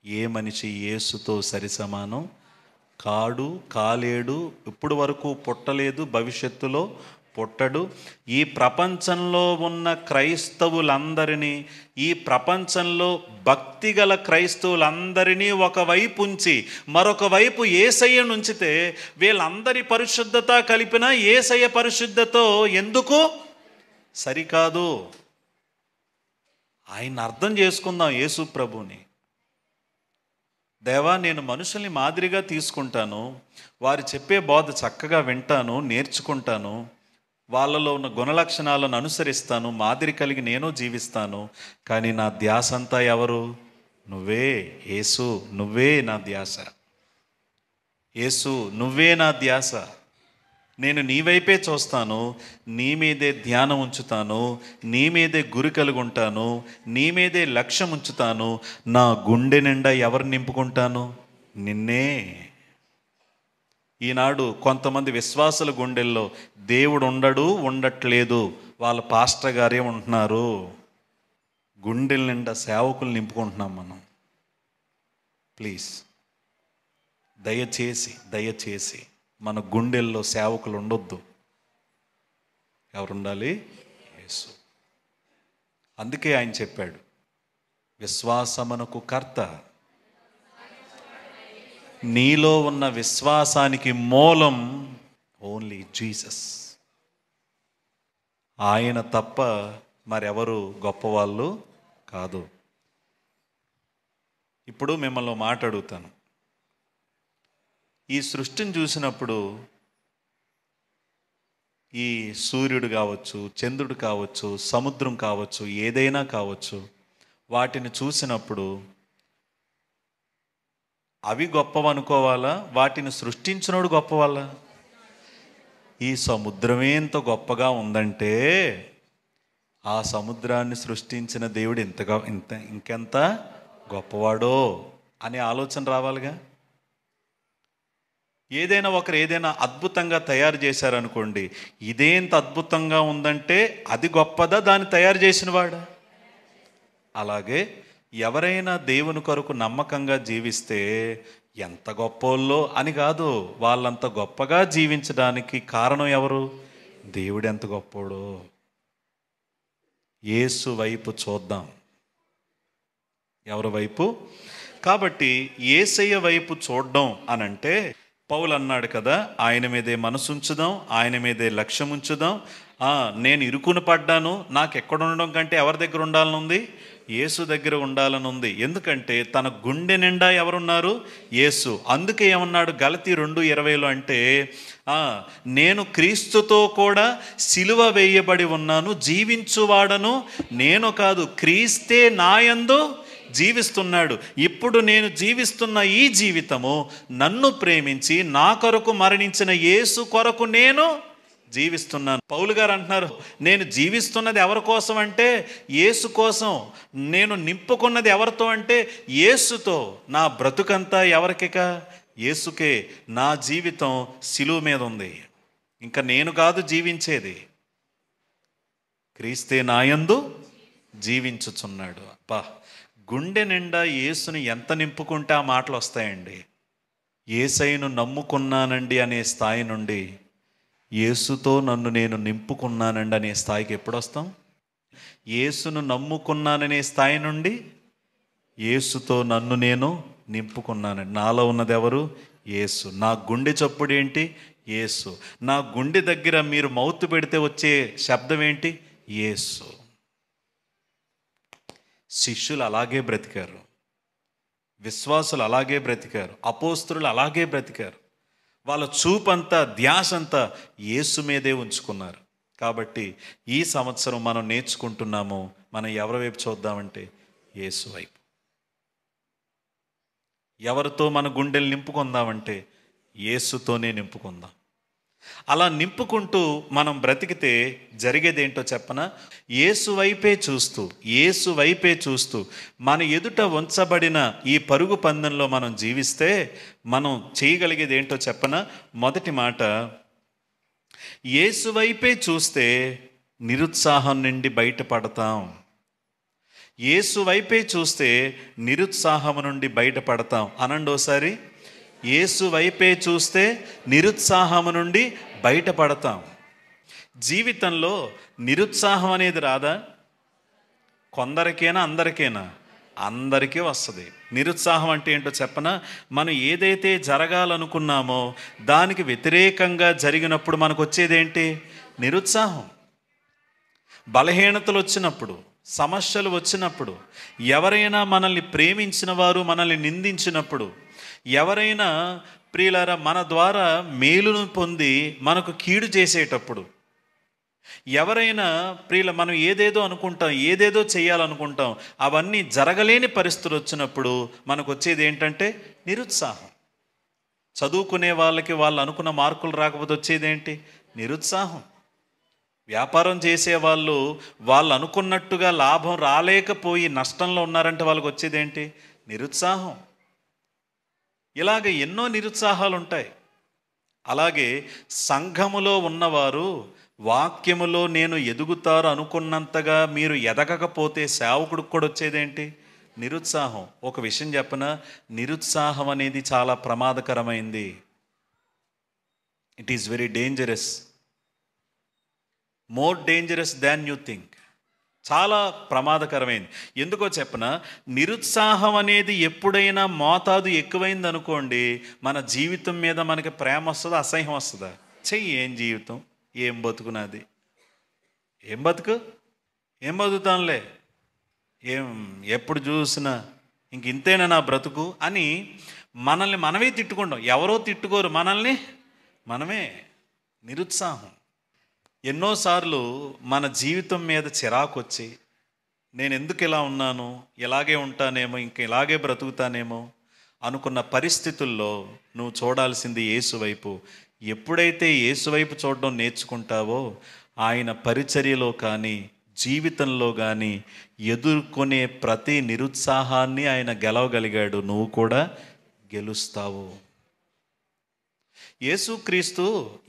ఏ మనిషి యేసుతో సరిసమానం కాడు, కాలేడు, ఇప్పుడు వరకు పుట్టలేదు, భవిష్యత్తులో పుట్టడు. ఈ ప్రపంచంలో ఉన్న క్రైస్తవులందరినీ, ఈ ప్రపంచంలో భక్తిగల క్రైస్తవులందరినీ ఒకవైపు ఉంచి మరొక వైపు యేసయ్యను ఉంచితే వీళ్ళందరి పరిశుద్ధత కలిపిన యేసయ్య పరిశుద్ధతో ఎందుకు సరికాదు. ఆయన అర్థం చేసుకుందాం యేసు ప్రభుని. దేవా, నేను మనుషుల్ని మాదిరిగా తీసుకుంటాను, వారు చెప్పే బోధ చక్కగా వింటాను, నేర్చుకుంటాను, వాళ్ళలో ఉన్న గుణలక్షణాలను అనుసరిస్తాను, మాదిరి కలిగి నేను జీవిస్తాను, కానీ నా ధ్యాస అంతా ఎవరు? నువ్వే యేసు, నువ్వే నా ధ్యాస. యేసు నువ్వే నా ధ్యాస. నేను నీ వైపే చూస్తాను, నీ మీదే ధ్యానం ఉంచుతాను, నీ మీదే గురి కలిగి ఉంటాను, నీ మీదే లక్ష్యం ఉంచుతాను. నా గుండె నిండా ఎవరు నింపుకుంటాను? నిన్నే. ఈనాడు కొంతమంది విశ్వాసుల గుండెల్లో దేవుడు ఉండట్లేదు, వాళ్ళ పాస్టర్ గారే ఉంటున్నారు. గుండెల నిండా సేవకులు నింపుకుంటున్నాం మనం. ప్లీజ్ దయచేసి మన గుండెల్లో సేవకులు ఉండొద్దు. ఎవరుండాలి? యేసు. అందుకే ఆయన చెప్పాడు, విశ్వాసమునకు కర్త, నీలో ఉన్న విశ్వాసానికి మూలం ఓన్లీ జీసస్. ఆయన తప్ప మరెవరు గొప్పవాళ్ళు కాదు. ఇప్పుడు మిమ్మల్ని మాట అడుగుతాను. ఈ సృష్టిని చూసినప్పుడు ఈ సూర్యుడు కావచ్చు, చంద్రుడు కావచ్చు, సముద్రం కావచ్చు, ఏదైనా కావచ్చు, వాటిని చూసినప్పుడు అవి గొప్పవనుకోవాలా? వాటిని సృష్టించినోడు గొప్పవాళ్ళ? ఈ సముద్రమే ఎంత గొప్పగా ఉందంటే ఆ సముద్రాన్ని సృష్టించిన దేవుడు ఇంకెంత గొప్పవాడో అనే ఆలోచన రావాలిగా. ఏదైనా అద్భుతంగా తయారు చేశారనుకోండి, ఇదేంత అద్భుతంగా ఉందంటే అది గొప్పదా దాన్ని తయారు చేసినవాడా? అలాగే ఎవరైనా దేవుని కొరకు నమ్మకంగా జీవిస్తే ఎంత గొప్పోళ్ళో అని కాదు, వాళ్ళంత గొప్పగా జీవించడానికి కారణం ఎవరు? దేవుడు ఎంత గొప్పోడో. యేసు వైపు చూద్దాం. ఎవరి వైపు? కాబట్టి యేసయ్య వైపు చూడడం అనంటే, పౌలు అన్నాడు కదా, ఆయన మీదే మనసు ఉంచుదాం, ఆయన మీదే లక్ష్యం ఉంచుదాం. నేను ఇరుకున పడ్డాను, నాకు ఎక్కడ ఉండడం కంటే ఎవరి దగ్గర ఉండాలని ఉంది? యేసు దగ్గర ఉండాలని ఉంది. ఎందుకంటే తన గుండె నిండా ఎవరున్నారు? యేసు. అందుకే ఏమన్నాడు గలతీ 2:20 అంటే, నేను క్రీస్తుతో కూడా సిలువ వేయబడి ఉన్నాను, జీవించువాడను నేను కాదు, క్రీస్తే నాయందు జీవిస్తున్నాడు. ఇప్పుడు నేను జీవిస్తున్న ఈ జీవితము నన్ను ప్రేమించి నా కొరకు మరణించిన యేసు కొరకు నేను జీవిస్తున్నాను. పౌలు గారు అంటున్నారు, నేను జీవిస్తున్నది ఎవరి కోసం అంటే యేసు కోసం. నేను నింపుకున్నది ఎవరితో అంటే యేసుతో. నా బ్రతుకంతా ఎవరికిక? యేసుకే. నా జీవితం సిలువ మీద ఉంది. ఇంకా నేను కాదు జీవించేది, క్రీస్తే నాయందు జీవించుచున్నాడు. అబ్బా, గుండె నిండా యేసుని ఎంత నింపుకుంటే ఆ మాటలు వస్తాయండి. యేసయ్యను నమ్ముకున్నానండి అనే స్థాయి నుండి యేసుతో నన్ను నేను నింపుకున్నానండి అనే స్థాయికి ఎప్పుడు వస్తాం? యేసును నమ్ముకున్నాననే స్థాయి నుండి యేసుతో నన్ను నేను నింపుకున్నానండి. నాలో ఉన్నది ఎవరు? యేసు. నా గుండె చప్పుడు ఏంటి? యేసు. నా గుండె దగ్గర మీరు మౌత్ పెడితే వచ్చే శబ్దం ఏంటి? యేసు. శిష్యులు అలాగే బ్రతికారు, విశ్వాసులు అలాగే బ్రతికారు, అపోస్తలులు అలాగే బ్రతికారు. వాళ్ళ చూపంతా, ధ్యాసంతా యేసు మీదే ఉంచుకున్నారు. కాబట్టి ఈ సంవత్సరం మనం నేర్చుకుంటున్నాము, మనం ఎవరి వైపు చూద్దామంటే యేసు వైపు. ఎవరితో మన గుండెలు నింపుకుందామంటే యేసుతోనే నింపుకుందాం. అలా నింపుకుంటూ మనం బ్రతికితే జరిగేదేంటో చెప్పనా? యేసు వైపే చూస్తూ మన ఎదుట ఉంచబడిన ఈ పరుగు పందెంలో మనం జీవిస్తే మనం చేయగలిగేది ఏంటో చెప్పనా? మొదటి మాట, యేసు వైపే చూస్తే నిరుత్సాహం నుండి బయటపడతాం. యేసు వైపే చూస్తే నిరుత్సాహం నుండి బయటపడతాం. అనండి ఒకసారి, యేసు వైపే చూస్తే నిరుత్సాహం నుండి బయటపడతాం. జీవితంలో నిరుత్సాహం అనేది రాదా? కొందరికైనా అందరికైనా? అందరికీ వస్తుంది. నిరుత్సాహం అంటే ఏంటో చెప్పనా? మనం ఏదైతే జరగాలనుకున్నామో దానికి వ్యతిరేకంగా జరిగినప్పుడు మనకు వచ్చేదేంటి? నిరుత్సాహం. బలహీనతలు వచ్చినప్పుడు, సమస్యలు వచ్చినప్పుడు, ఎవరైనా మనల్ని ప్రేమించిన వారు మనల్ని నిందించినప్పుడు, ఎవరైనా ప్రియులారా మన ద్వారా మేలును పొంది మనకు కీడు చేసేటప్పుడు, ఎవరైనా ప్రియుల మనం ఏదేదో అనుకుంటాం, ఏదేదో చేయాలనుకుంటాం, అవన్నీ జరగలేని పరిస్థితులు వచ్చినప్పుడు మనకు వచ్చేది ఏంటంటే నిరుత్సాహం. చదువుకునే వాళ్ళకి వాళ్ళు అనుకున్న మార్కులు రాకపోతే వచ్చేదేంటి? నిరుత్సాహం. వ్యాపారం చేసేవాళ్ళు వాళ్ళు అనుకున్నట్టుగా లాభం రాలేకపోయి నష్టంలో ఉన్నారంటే వాళ్ళకి వచ్చేదేంటి? నిరుత్సాహం. ఇలాగ ఎన్నో నిరుత్సాహాలు ఉంటాయి. అలాగే సంఘములో ఉన్నవారు వాక్యములో నేను ఎదుగుతారు అనుకున్నంతగా మీరు ఎదగకపోతే సేవకుడికి కూడా వచ్చేదేంటి? నిరుత్సాహం. ఒక విషయం చెప్పనా? నిరుత్సాహం అనేది చాలా ప్రమాదకరమైంది. It is very dangerous, more dangerous than you think. చాలా ప్రమాదకరమైంది. ఎందుకో చెప్పనా? నిరుత్సాహం అనేది ఎప్పుడైనా మోతాదు ఎక్కువైంది అనుకోండి, మన జీవితం మీద మనకి ప్రేమ వస్తుందా, అసహ్యం వస్తుందా? చెయ్యి, ఏం జీవితం, ఏం బతుకున్నది, ఏం బతుకుతాంలే, ఎప్పుడు చూసినా ఇంక ఇంతేనా నా బ్రతుకు అని మనల్ని మనమే తిట్టుకుంటాం. ఎవరో తిట్టుకోరు, మనమే. నిరుత్సాహం. ఎన్నోసార్లు మన జీవితం మీద చిరాకు వచ్చి, నేను ఎందుకు ఇలా ఉన్నాను, ఇలాగే ఉంటానేమో, ఇంక ఇలాగే బ్రతుకుతానేమో అనుకున్న పరిస్థితుల్లో నువ్వు చూడాల్సింది యేసు వైపు. ఎప్పుడైతే యేసు వైపు చూడడం నేర్చుకుంటావో ఆయన పరిచర్యలో కానీ జీవితంలో కానీ ఎదుర్కొనే ప్రతి నిరుత్సాహాన్ని ఆయన గెలవగలిగాడు. నువ్వు కూడా గెలుస్తావు. యేసుక్రీస్తు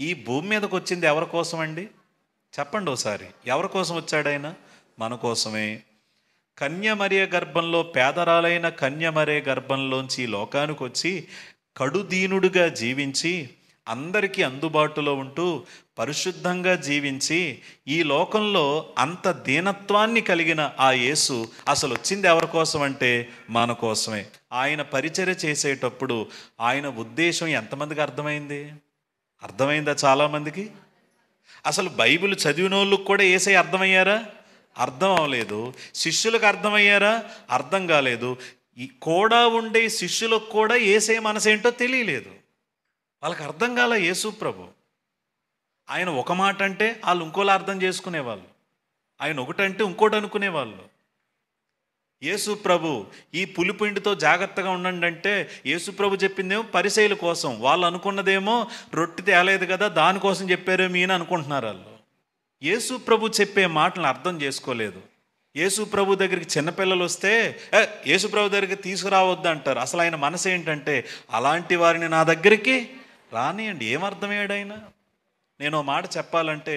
ఈ భూమి మీదకి వచ్చింది ఎవరి కోసం అండి? చెప్పండి ఒకసారి. ఎవరి కోసం వచ్చాడు ఆయన? మన కోసమే. కన్యమరియ గర్భంలో, పేదరాలైన కన్యమరియ గర్భంలోంచి ఈ లోకానికి వచ్చి కడుదీనుడుగా జీవించి అందరికీ అందుబాటులో ఉంటూ పరిశుద్ధంగా జీవించి ఈ లోకంలో అంత దీనత్వాన్ని కలిగిన ఆ యేసు అసలు వచ్చింది ఎవరి కోసం అంటే మన కోసమే. ఆయన పరిచర్య చేసేటప్పుడు ఆయన ఉద్దేశం ఎంతమందికి అర్థమైంది? అర్థమైందా చాలామందికి? అసలు బైబిల్ చదివిన వాళ్ళకి కూడా యేసయ్య అర్థమయ్యారా? అర్థం అవ్వలేదు. శిష్యులకు అర్థమయ్యారా? అర్థం కాలేదు. ఈ కూడా ఉండే శిష్యులకు కూడా యేసయ్య మనసేంటో తెలియలేదు. వాళ్ళకి అర్థం కాల యేసు ప్రభు. ఆయన ఒక మాట అంటే వాళ్ళు ఇంకోలా అర్థం చేసుకునేవాళ్ళు, ఆయన ఒకటంటే ఇంకోటి అనుకునేవాళ్ళు. యేసు ప్రభు ఈ పులిపిండితో జాగ్రత్తగా ఉండండి అంటే యేసు ప్రభు చెప్పిందేమో పరిసయ్యుల కోసం, వాళ్ళు అనుకున్నదేమో రొట్టె తేలేదు కదా దానికోసం చెప్పారేమో ఈయన అనుకుంటున్నారు వాళ్ళు. యేసు ప్రభు చెప్పే మాటలను అర్థం చేసుకోలేదు. యేసు ప్రభు దగ్గరికి చిన్నపిల్లలు వస్తే యేసు ప్రభు దగ్గరికి తీసుకురావద్దు అంటారు. అసలు ఆయన మనసు ఏంటంటే అలాంటి వారిని నా దగ్గరికి రానియండి. ఏమర్థమయ్యాడు ఆయన? నేను ఓ మాట చెప్పాలంటే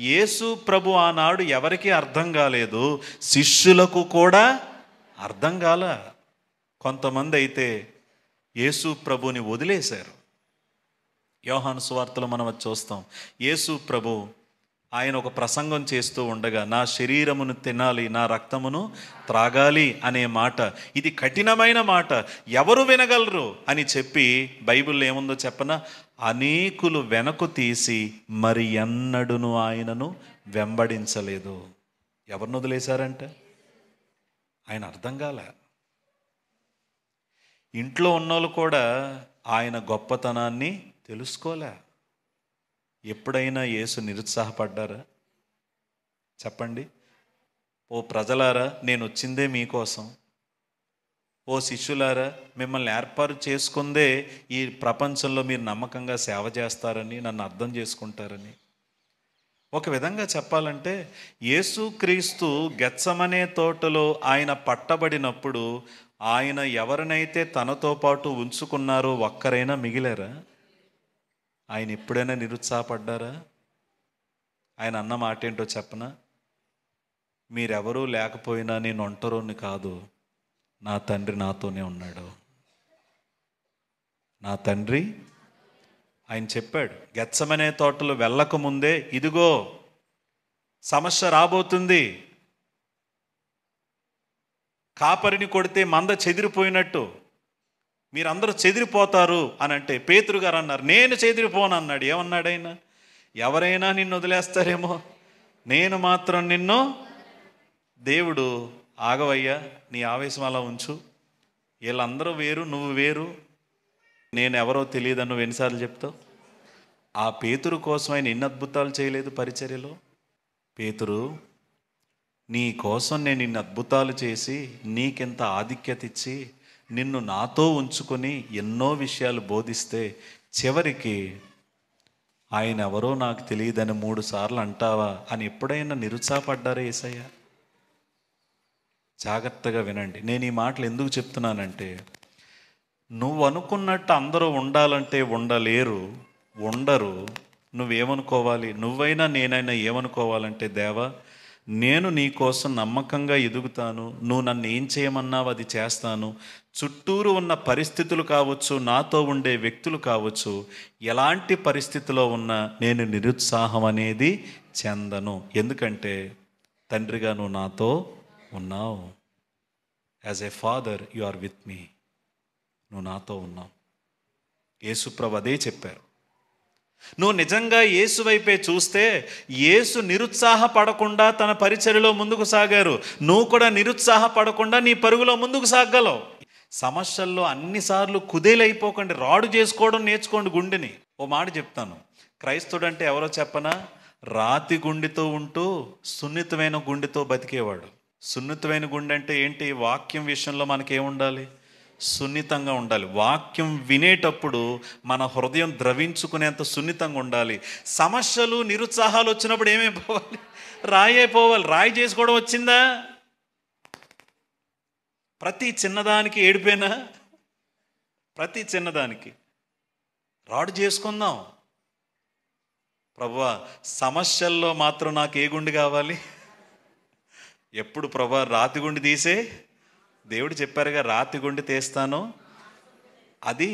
యేసు ప్రభు ఆనాడు ఎవరికీ అర్థం కాలేదు, శిష్యులకు కూడా అర్థం కాల. కొంతమంది అయితే యేసు ప్రభుని వదిలేశారు. యోహాను సువార్తలో మనం అది చూస్తాం. యేసు ప్రభు ఆయన ఒక ప్రసంగం చేస్తూ ఉండగా నా శరీరమును తినాలి, నా రక్తమును త్రాగాలి అనే మాట, ఇది కఠినమైన మాట, ఎవరు వినగలరు అని చెప్పి బైబిల్లో ఏముందో చెప్పనా, అనేకులు వెనక్కు తీసి మరి ఎన్నడూను ఆయనను వెంబడించలేదు. ఎవరిని వదిలేశారంటే ఆయన అర్థం కాలే. ఇంట్లో ఉన్నోళ్ళు కూడా ఆయన గొప్పతనాన్ని తెలుసుకోలే. ఎప్పుడైనా యేసు నిరుత్సాహపడ్డారా? చెప్పండి. ఓ ప్రజలారా నేను వచ్చిందే మీకోసం, ఓ శిష్యులారా మిమ్మల్ని ఏర్పాటు చేసుకుందే ఈ ప్రపంచంలో మీరు నమ్మకంగా సేవ చేస్తారని, నన్ను అర్థం చేసుకుంటారని. ఒక విధంగా చెప్పాలంటే యేసుక్రీస్తు గెత్సమనే తోటలో ఆయన పట్టబడినప్పుడు ఆయన ఎవరినైతే తనతో పాటు ఉంచుకున్నారో ఒక్కరైనా మిగిలారా? ఆయన ఎప్పుడైనా నిరుత్సాహపడ్డారా? ఆయన అన్న మాట ఏంటో చెప్పనా, మీరెవరూ లేకపోయినా నేను ఒంటరిని కాదు, నా తండ్రి నాతోనే ఉన్నాడు. నా తండ్రి, ఆయన చెప్పాడు గెత్సమనే తోటలో వెళ్ళకముందే, ఇదిగో సమస్య రాబోతుంది, కాపరిని కొడితే మంద చెదిరిపోయినట్టు మీరందరూ చెదిరిపోతారు అని అంటే పేతురు గారు అన్నారు నేను చెదిరిపోను అన్నాడు. ఏమన్నాడు ఆయన? ఎవరైనా నిన్ను వదిలేస్తారేమో, నేను మాత్రం నిన్ను. దేవుడు ఆగవయ్యా, నీ ఆవేశం అలా ఉంచు, వీళ్ళందరూ వేరు, నువ్వు వేరు, నేను ఎవరో తెలియదని నువ్వు ఎన్నిసార్లు చెప్తావు? ఆ పేతురు కోసం ఆయన ఎన్ని అద్భుతాలు చేయలేదు పరిచర్యలో? పేతురు, నీ కోసం నేను ఇన్ని అద్భుతాలు చేసి నీకెంత ఆధిక్యత ఇచ్చి నిన్ను నాతో ఉంచుకొని ఎన్నో విషయాలు బోధిస్తే చివరికి ఆయన ఎవరో నాకు తెలియదని 3 సార్లు అంటావా అని ఎప్పుడైనా నిరుత్సాహపడ్డారా యేసయ్య? జాగ్రత్తగా వినండి. నేను ఈ మాటలు ఎందుకు చెప్తున్నానంటే, నువ్వు అనుకున్నట్టు అందరూ ఉండాలంటే ఉండలేరు, ఉండరు. నువ్వేమనుకోవాలి? నువ్వైనా నేనైనా ఏమనుకోవాలంటే, దేవా నేను నీ కోసం నమ్మకంగా ఎదుగుతాను, నువ్వు నన్ను ఏం చేయమన్నావు అది చేస్తాను. చుట్టూరు ఉన్న పరిస్థితులు కావచ్చు, నాతో ఉండే వ్యక్తులు కావచ్చు, ఎలాంటి పరిస్థితిలో ఉన్నా నేను నిరుత్సాహం అనేది చెందను. ఎందుకంటే తండ్రిగా నువ్వు నాతో ఉన్నావు. As a father you are with me. నువ్వు నాతో ఉన్నావు. యేసుప్రభు అదే చెప్పారు. నువ్వు నిజంగా యేసు వైపే చూస్తే యేసు నిరుత్సాహపడకుండా తన పరిచర్యలో ముందుకు సాగారు. నువ్వు కూడా నిరుత్సాహపడకుండా నీ పరుగులో ముందుకు సాగలవు. సమస్యల్లో అన్నిసార్లు కుదేలైపోకండి, రాడు చేసుకోవడం నేర్చుకోండి గుండెని. ఓ మాట చెప్తాను, క్రైస్తవుడు అంటే ఎవరో చెప్పనా, రాతి గుండెతో ఉంటూ సున్నితమైన గుండెతో బతికేవాడు. సున్నితమైన గుండె అంటే ఏంటి? వాక్యం విషయంలో మనకేముండాలి? సున్నితంగా ఉండాలి. వాక్యం వినేటప్పుడు మన హృదయం ద్రవించుకునేంత సున్నితంగా ఉండాలి. సమస్యలు నిరుత్సాహాలు వచ్చినప్పుడు ఏమైపోవాలి? రాయైపోవాలి. రాయి చేసుకోవడం వచ్చిందా? ప్రతి చిన్నదానికి ఏడిపోయినా, ప్రతి చిన్నదానికి రాడు చేసుకుందాం. ప్రభువా, సమస్యల్లో మాత్రం నాకు ఏ గుండె కావాలి? ఎప్పుడు ప్రభువా రాతి గుండె తీసే? దేవుడు చెప్పారుగా, రాతి గుండె తీస్తాను. అది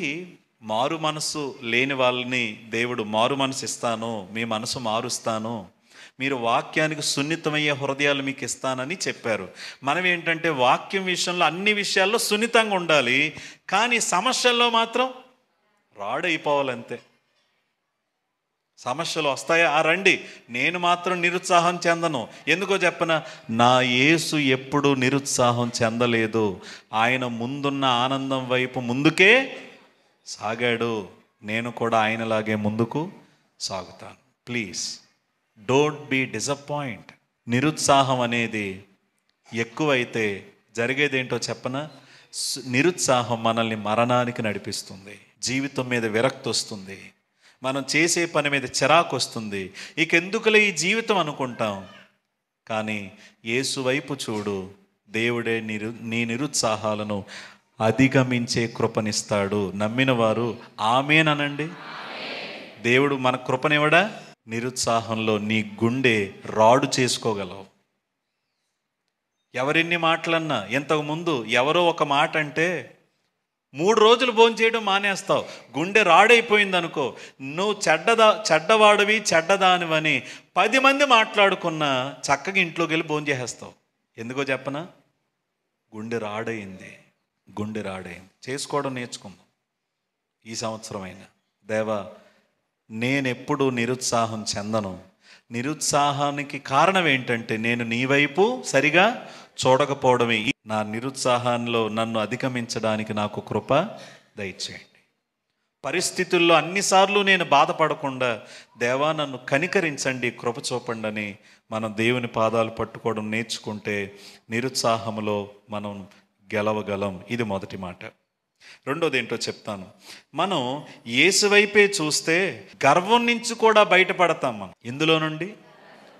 మారు మనసు లేని వాళ్ళని దేవుడు మారు మనసు ఇస్తాను, మీ మనసు మారుస్తాను, మీరు వాక్యానికి సున్నితమయ్యే హృదయాలు మీకు ఇస్తానని చెప్పారు. మనం ఏంటంటే వాక్యం విషయంలో అన్ని విషయాల్లో సున్నితంగా ఉండాలి, కానీ సమస్యల్లో మాత్రం రాడైపోవాలంతే. సమస్యలు వస్తాయా? రండి. నేను మాత్రం నిరుత్సాహం చెందను. ఎందుకో చెప్పనా? నా యేసు ఎప్పుడూ నిరుత్సాహం చెందలేదు. ఆయన ముందున్న ఆనందం వైపు ముందుకే సాగాడు. నేను కూడా ఆయనలాగే ముందుకు సాగుతాను. Please don't be disappoint. నిరుత్సాహం అనేది ఎక్కువైతే జరిగేదేంటో చెప్పనా? నిరుత్సాహం మనల్ని మరణానికి నడిపిస్తుంది. జీవితం మీద విరక్తి వస్తుంది. మనం చేసే పని మీద చిరాకు వస్తుంది. ఇక ఎందుకులే ఈ జీవితం అనుకుంటాం. కానీ యేసు వైపు చూడు, దేవుడే నీ నిరుత్సాహాలను అధిగమించే కృపనిస్తాడు. నమ్మిన వారు ఆమేనండి. దేవుడు మన కృపనివ్వడా? నిరుత్సాహంలో నీ గుండె రాడు చేసుకోగలవు. ఎవరెన్ని మాటలన్నా, ఇంతకుముందు ఎవరో ఒక మాట అంటే 3 రోజులు భోంచేయడం మానేస్తావు. గుండె రాడైపోయింది అనుకో, నువ్వు చెడ్డవాడివి చెడ్డదానివని 10 మంది మాట్లాడుకున్నా చక్కగా ఇంట్లోకి వెళ్ళి భోంచేసేస్తావు. ఎందుకో చెప్పనా? గుండె రాడైంది. చేసుకోవడం నేర్చుకుందాం ఈ సంవత్సరమైనా. దేవా, నేనెప్పుడు నిరుత్సాహం చెందను. నిరుత్సాహానికి కారణం ఏంటంటే నేను నీ వైపు సరిగా చూడకపోవడమే. నా నిరుత్సాహంలో నన్ను అధిగమించడానికి నాకు కృప దయచేయండి. పరిస్థితుల్లో అన్నిసార్లు నేను బాధపడకుండా, దేవా నన్ను కనికరించండి, కృప చూపండి అని మనం దేవుని పాదాలు పట్టుకోవడం నేర్చుకుంటే నిరుత్సాహంలో మనం గెలవగలం. ఇది మొదటి మాట. రెండోది ఏంటో చెప్తాను. మనం యేసు వైపే చూస్తే గర్వం నుంచి కూడా బయటపడతాం. మనం ఇందులో నుండి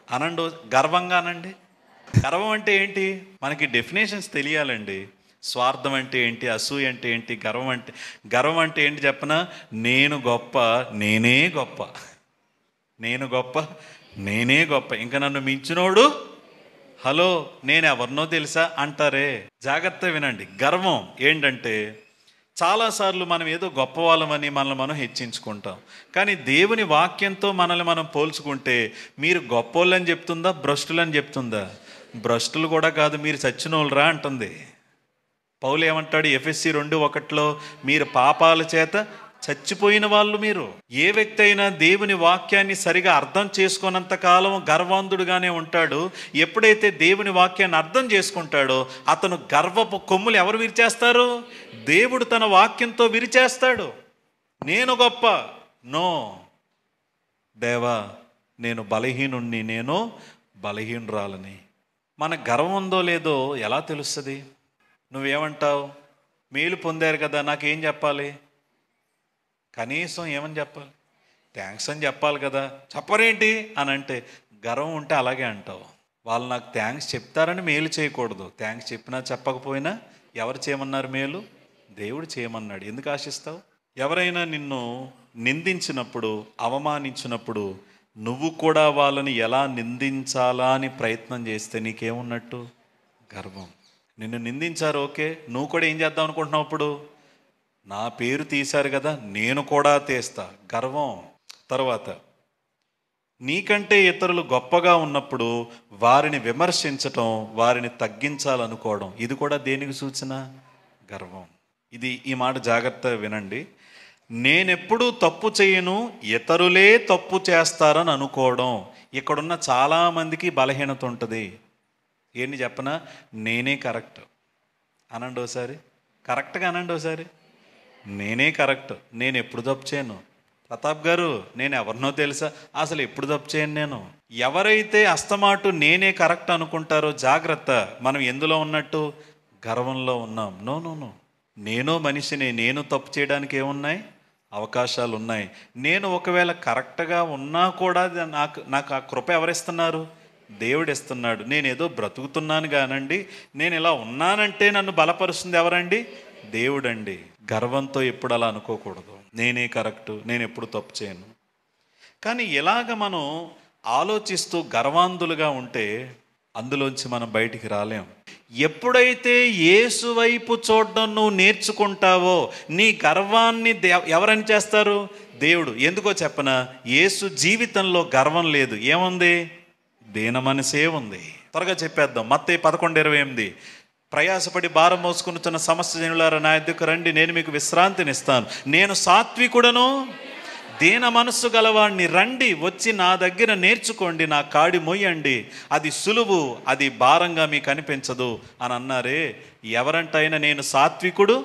అనండి, గర్వంగానండి. గర్వం అంటే ఏంటి? మనకి డెఫినేషన్స్ తెలియాలండి. స్వార్థం అంటే ఏంటి? అసూయ అంటే ఏంటి? గర్వం అంటే ఏంటి చెప్పనా? నేను గొప్ప, నేనే గొప్ప, ఇంకా నన్ను మించినోడు, హలో నేను ఎవరినో తెలుసా అంటారే. జాగ్రత్త వినండి. గర్వం ఏంటంటే చాలాసార్లు మనం ఏదో గొప్పవాళ్ళమని మనల్ని మనం హెచ్చించుకుంటాం. కానీ దేవుని వాక్యంతో మనల్ని మనం పోల్చుకుంటే మీరు గొప్పోళ్ళని చెప్తుందా, భ్రష్టులని చెప్తుందా? భ్రష్టులు కూడా కాదు, మీరు చచ్చినోళ్ళరా అంటుంది. పౌలు ఏమంటాడు? ఎఫెసీ 2:1 మీరు పాపాల చేత చచ్చిపోయిన వాళ్ళు మీరు. ఏ వ్యక్తి అయినా దేవుని వాక్యాన్ని సరిగా అర్థం చేసుకున్నంత కాలం గర్వాంధుడుగానే ఉంటాడు. ఎప్పుడైతే దేవుని వాక్యాన్ని అర్థం చేసుకుంటాడో అతను గర్వపు కొమ్ములు ఎవరు విరిచేస్తారు? దేవుడు తన వాక్యంతో విరిచేస్తాడు. నేను గొప్ప, నో దేవా నేను బలహీనుణ్ణి, నేను బలహీనురాలని. మన గర్వం ఉందో లేదో ఎలా తెలుస్తుంది? నువ్వేమంటావు? మేలు పొందారు కదా, నాకేం చెప్పాలి? కనీసం ఏమని చెప్పాలి? థ్యాంక్స్ అని చెప్పాలి కదా. చెప్పరేంటి అని అంటే గర్వం ఉంటే అలాగే అంటావు. వాళ్ళు నాకు థ్యాంక్స్ చెప్తారని మేలు చేయకూడదు. థ్యాంక్స్ చెప్పినా చెప్పకపోయినా ఎవరు చేయమన్నారు? మేలు దేవుడు చేయమన్నాడు. ఎందుకు ఆశిస్తావు? ఎవరైనా నిన్ను నిందించినప్పుడు, అవమానించినప్పుడు నువ్వు కూడా వాళ్ళని ఎలా నిందించాలా అని ప్రయత్నం చేస్తే నీకేమున్నట్టు? గర్వం. నిన్ను నిందించారు, ఓకే, నువ్వు కూడా ఏం చేద్దాం అనుకుంటున్నావు? అప్పుడు నా పేరు తీశారు కదా, నేను కూడా తీస్తా. గర్వం. తర్వాత నీకంటే ఇతరులు గొప్పగా ఉన్నప్పుడు వారిని విమర్శించటం, వారిని తగ్గించాలనుకోవడం, ఇది కూడా దేనికి సూచన? గర్వం. ఈ మాట జాగ్రత్తగా వినండి. నేనెప్పుడూ తప్పు చేయను, ఇతరులే తప్పు చేస్తారని అనుకోవడం. ఇక్కడున్న చాలామందికి బలహీనత ఉంటుంది. ఏంటి చెప్పనా? నేనే కరెక్ట్ అనండి ఒకసారి. కరెక్ట్గా అనండి ఒకసారి. నేనే కరెక్ట్, నేను ఎప్పుడు తప్పు చేయను. ప్రతాప్ గారు, నేను ఎవరినో తెలుసా? అసలు ఎప్పుడు తప్పు చేయను నేను. ఎవరైతే అస్తమాటు నేనే కరెక్ట్ అనుకుంటారో జాగ్రత్త, మనం ఎందులో ఉన్నట్టు? గర్వంలో ఉన్నాం. నో. నేను మనిషిని, నేను తప్పు చేయడానికి ఏమున్నాయి, అవకాశాలు ఉన్నాయి. నేను ఒకవేళ కరెక్ట్గా ఉన్నా కూడా నాకు ఆ కృప ఎవరిస్తున్నారు, దేవుడు ఇస్తున్నాడు. నేను ఏదో బ్రతుకుతున్నాను కానండి, నేను ఇలా ఉన్నానంటే నన్ను బలపరుస్తుంది ఎవరండి, దేవుడండి. గర్వంతో ఎప్పుడు అలా అనుకోకూడదు, నేనే కరెక్టు, నేను ఎప్పుడు తప్పు చేయను. కానీ ఇలాగ మనం ఆలోచిస్తూ గర్వాంధులుగా ఉంటే అందులోంచి మనం బయటికి రాలేం. ఎప్పుడైతే యేసు వైపు చూడడం నువ్వు నేర్చుకుంటావో నీ గర్వాన్ని ఎవరని చేస్తారు, దేవుడు. ఎందుకో చెప్పనా, యేసు జీవితంలో గర్వం లేదు. ఏముంది, దీన మనసే ఉంది. త్వరగా చెప్పేద్దాం. మత్తయి 11:28, ప్రయాసపడి భారం మోసుకున్న సమస్త జనులారా నా యొద్దకు రండి, నేను మీకు విశ్రాంతినిస్తాను. నేను సాత్వికుడను దీన మనస్సు గలవాడిని, రండి వచ్చి నా దగ్గర నేర్చుకోండి, నా కాడి మొయ్యండి, అది సులువు, అది భారంగా మీకు అనిపించదు అని అన్నారే. ఎవరంటైనా నేను సాత్వికుడు,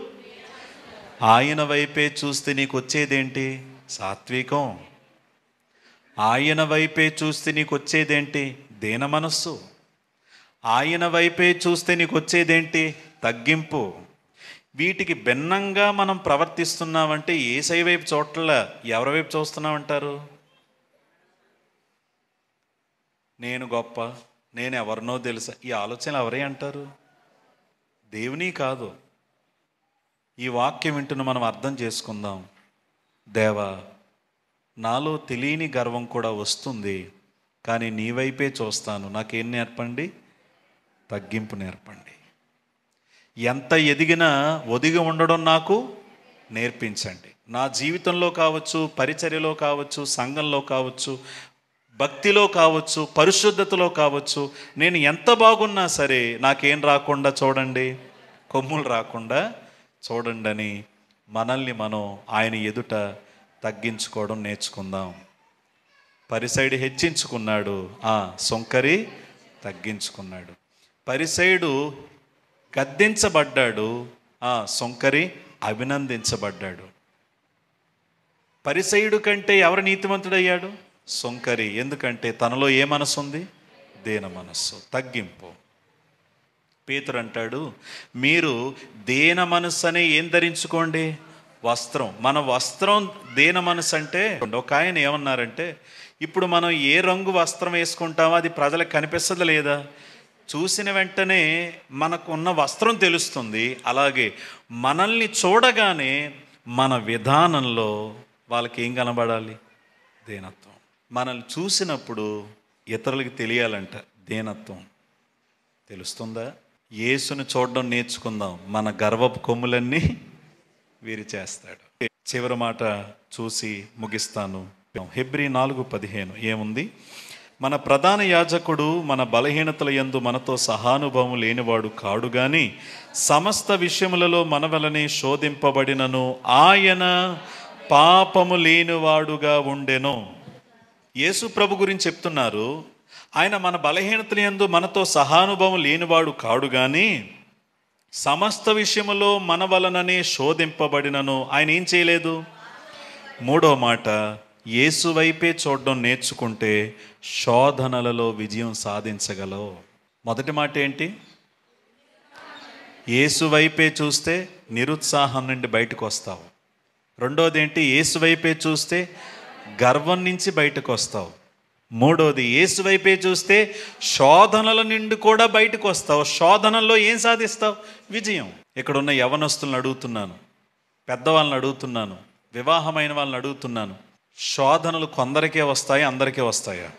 ఆయన వైపే చూస్తే నీకు వచ్చేదేంటి, సాత్వికం. ఆయన వైపే చూస్తే నీకు వచ్చేదేంటి, దీన మనస్సు. ఆయన వైపే చూస్తే నీకు వచ్చేదేంటి, తగ్గింపు. వీటికి భిన్నంగా మనం ప్రవర్తిస్తున్నామంటే యేసయ్య వైపు చూడట్ల ఎవరి వైపు చూస్తున్నామంటారు, నేను గొప్ప, నేను ఎవరినో తెలుసా, ఈ ఆలోచనలు ఎవరే అంటారు, దేవుని కాదు. ఈ వాక్యం వింటున్న మనం అర్థం చేసుకుందాం. దేవా, నాలో తెలియని గర్వం కూడా వస్తుంది, కానీ నీ వైపే చూస్తాను. నాకేం నేర్పండి, తగ్గింపు నేర్పండి. ఎంత ఎదిగినా ఒదిగి ఉండడం నాకు నేర్పించండి. నా జీవితంలో కావచ్చు, పరిచర్యలో కావచ్చు, సంఘంలో కావచ్చు, భక్తిలో కావచ్చు, పరిశుద్ధతలో కావచ్చు, నేను ఎంత బాగున్నా సరే నాకేం రాకుండా చూడండి, కొమ్ములు రాకుండా చూడండి అని మనల్ని మనం ఆయన ఎదుట తగ్గించుకోవడం నేర్చుకుందాం. పరిసైడు హెచ్చించుకున్నాడు, సొంకరి తగ్గించుకున్నాడు. పరిసైడు గద్దించబడ్డాడు, సొంకరి అభినందించబడ్డాడు. పరిసయుడు కంటే ఎవరు నీతిమంతుడయ్యాడు, సొంకరి. ఎందుకంటే తనలో ఏ మనసు ఉంది, దీన మనస్సు, తగ్గింపు. పేతురు అంటాడు, మీరు దీన మనస్సు అనే ఏం ధరించుకోండి, వస్త్రం. మన వస్త్రం దీన మనసు. అంటే ఒక ఆయన ఏమన్నారంటే, ఇప్పుడు మనం ఏ రంగు వస్త్రం వేసుకుంటామో అది ప్రజలకు కనిపిస్తుంది లేదా, చూసిన వెంటనే మనకు ఉన్న వస్త్రం తెలుస్తుంది. అలాగే మనల్ని చూడగానే మన విధానంలో వాళ్ళకి ఏం కనబడాలి, దీనత్వం. మనల్ని చూసినప్పుడు ఇతరులకి తెలియాలంట, దీనత్వం. తెలుస్తుందా? యేసును చూడడం నేర్చుకుందాం, మన గర్వపు కొమ్ములన్నీ వీరి చేస్తాడు. చివరి మాట చూసి ముగిస్తాను. హెబ్రీ 4:15 ఏముంది, మన ప్రధాన యాజకుడు మన బలహీనతల యందు మనతో సహానుభవం లేనివాడు కాడు గాని సమస్త విషయములలో మన వలనే శోధింపబడినను ఆయన పాపము లేనివాడుగా ఉండెను. యేసు ప్రభు గురించి చెప్తున్నారు, ఆయన మన బలహీనతల యందు మనతో సహానుభవం లేనివాడు కాడు గాని సమస్త విషయములో మన వలననే శోధింపబడినను ఆయన ఏం చేయలేదు. మూడో మాట, యేసు వైపే చూడడం నేర్చుకుంటే శోధనలలో విజయం సాధించగలవు. మొదటి మాట ఏంటి, యేసు వైపే చూస్తే నిరుత్సాహం నుండి బయటకు వస్తావు. రెండోది ఏంటి, యేసు వైపే చూస్తే గర్వం నుంచి బయటకు వస్తావు. మూడోది, యేసు వైపే చూస్తే శోధనల నుండి కూడా బయటకు వస్తావు. శోధనల్లో ఏం సాధిస్తావు, విజయం. ఇక్కడున్న యవనస్తులను అడుగుతున్నాను, పెద్దవాళ్ళని అడుగుతున్నాను, వివాహమైన వాళ్ళని అడుగుతున్నాను, శోధనలు కొందరికే వస్తాయి, అందరికీ వస్తాయా?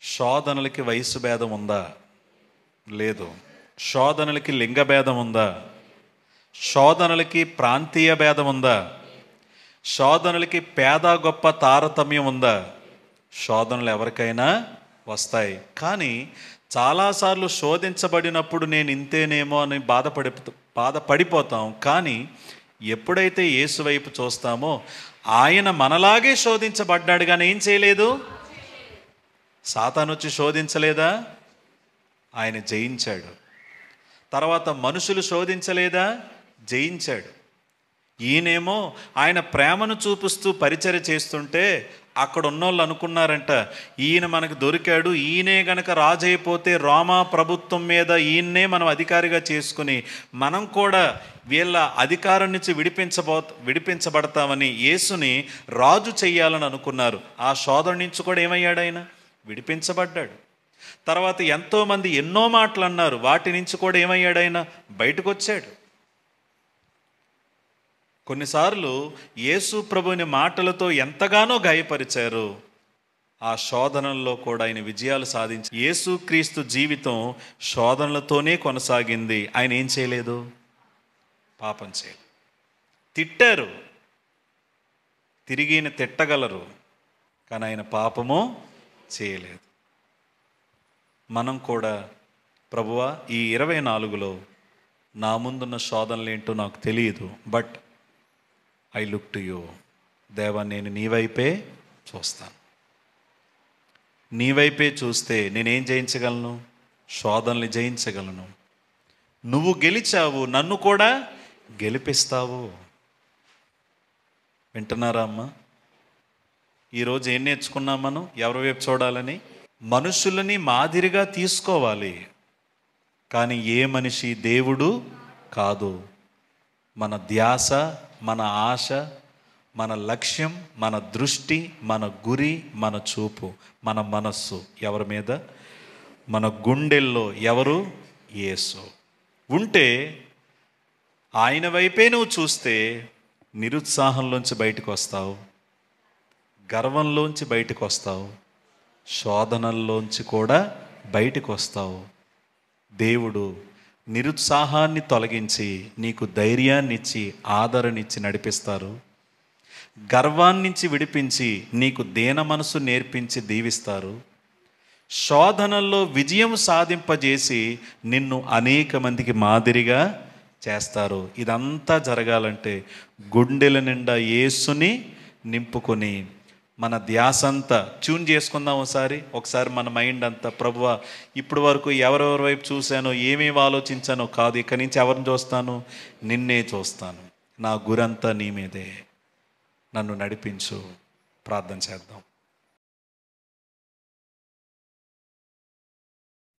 శోధనలకి వయసు భేదం ఉందా? లేదు. శోధనలకి లింగ భేదం ఉందా? శోధనలకి ప్రాంతీయ భేదం ఉందా? శోధనలకి పేద గొప్ప తారతమ్యం ఉందా? శోధనలు ఎవరికైనా వస్తాయి. కానీ చాలాసార్లు శోధించబడినప్పుడు నేను ఇంతేనేమో అని బాధపడిపోతాం. కానీ ఎప్పుడైతే యేసు వైపు చూస్తామో ఆయన మనలాగే శోధించబడ్డాడు, కానీ ఏం చేయలేదు. సాతాను వచ్చి శోధించలేదా, ఆయన జయించాడు. తర్వాత మనుషులు శోధించలేదా, జయించాడు. ఈయనేమో ఆయన ప్రేమను చూపిస్తూ పరిచర్య చేస్తుంటే అక్కడ ఉన్నోళ్ళు అనుకున్నారంట, ఈయన మనకు దొరికాడు, ఈయనే గనక రాజు అయిపోతే రోమా ప్రభుత్వం మీద ఈయన్నే మనం అధికారిగా చేసుకుని మనం కూడా వీళ్ళ అధికారం నుంచి విడిపించబడతామని యేసుని రాజు చెయ్యాలని అనుకున్నారు. ఆ శోధన నుంచి కూడా ఏమయ్యాడు? ఆయన విడిపించబడ్డాడు. తర్వాత ఎంతోమంది ఎన్నో మాటలు అన్నారు, వాటి నుంచి కూడా ఏమయ్యాడు? ఆయన బయటకు వచ్చాడు. కొన్నిసార్లు యేసు ప్రభుని మాటలతో ఎంతగానో గాయపరిచారు, ఆ శోధనల్లో కూడా ఆయన విజయాలు సాధించి యేసుక్రీస్తు జీవితం శోధనలతోనే కొనసాగింది. ఆయన ఏం చేయలేదు? పాపం చేయలేదు. తిట్టారు, తిరిగి తిట్టగలరు, కానీ ఆయన పాపము చేయలేదు. మనం కూడా ప్రభువా ఈ 24లో నా ముందున్న శోధనలు ఏంటో నాకు తెలియదు, but I look to you. దేవా, నేను నీ వైపే చూస్తాను. నీ వైపే చూస్తే నేనేం జయించగలను? శోధనలు జయించగలను. నువ్వు గెలిచావు, నన్ను కూడా గెలిపిస్తావు. వింటున్నారా అమ్మా? ఈరోజు ఏం నేర్చుకున్నాం మనం? ఎవరి వైపు చూడాలని? మనుషులని మాదిరిగా తీసుకోవాలి, కానీ ఏ మనిషి దేవుడు కాదు. మన ధ్యాస, మన ఆశ, మన లక్ష్యం, మన దృష్టి, మన గురి, మన చూపు, మన మనస్సు ఎవరి మీద? మన గుండెల్లో ఎవరు? యేసు ఉంటే ఆయన వైపే నువ్వు చూస్తే నిరుత్సాహంలోంచి బయటకు వస్తావు, గర్వంలోంచి బయటకు వస్తావు, శోధనల్లోంచి కూడా బయటకు వస్తావు. దేవుడు నిరుత్సాహాన్ని తొలగించి నీకు ధైర్యాన్ని ఇచ్చి ఆదరణిచ్చి నడిపిస్తారు. గర్వాన్నించి విడిపించి నీకు దీన మనసు నేర్పించి దీవిస్తారు. శోధనల్లో విజయం సాధింపజేసి నిన్ను అనేక మందికి మాదిరిగా చేస్తారు. ఇదంతా జరగాలంటే గుండెల నిండా యేసుని నింపుకొని మన ధ్యాస అంతా ట్యూన్ చేసుకుందాం. ఒకసారి మన మైండ్ అంతా, ప్రభువా ఇప్పుడు వరకు ఎవరెవరి వైపు చూశానో, ఏమేమి ఆలోచించానో కాదు, ఇక్కడి నుంచి ఎవరిని చూస్తాను? నిన్నే చూస్తాను. నా గురంతా నీ మీదే. నన్ను నడిపించు. ప్రార్థన చేద్దాం.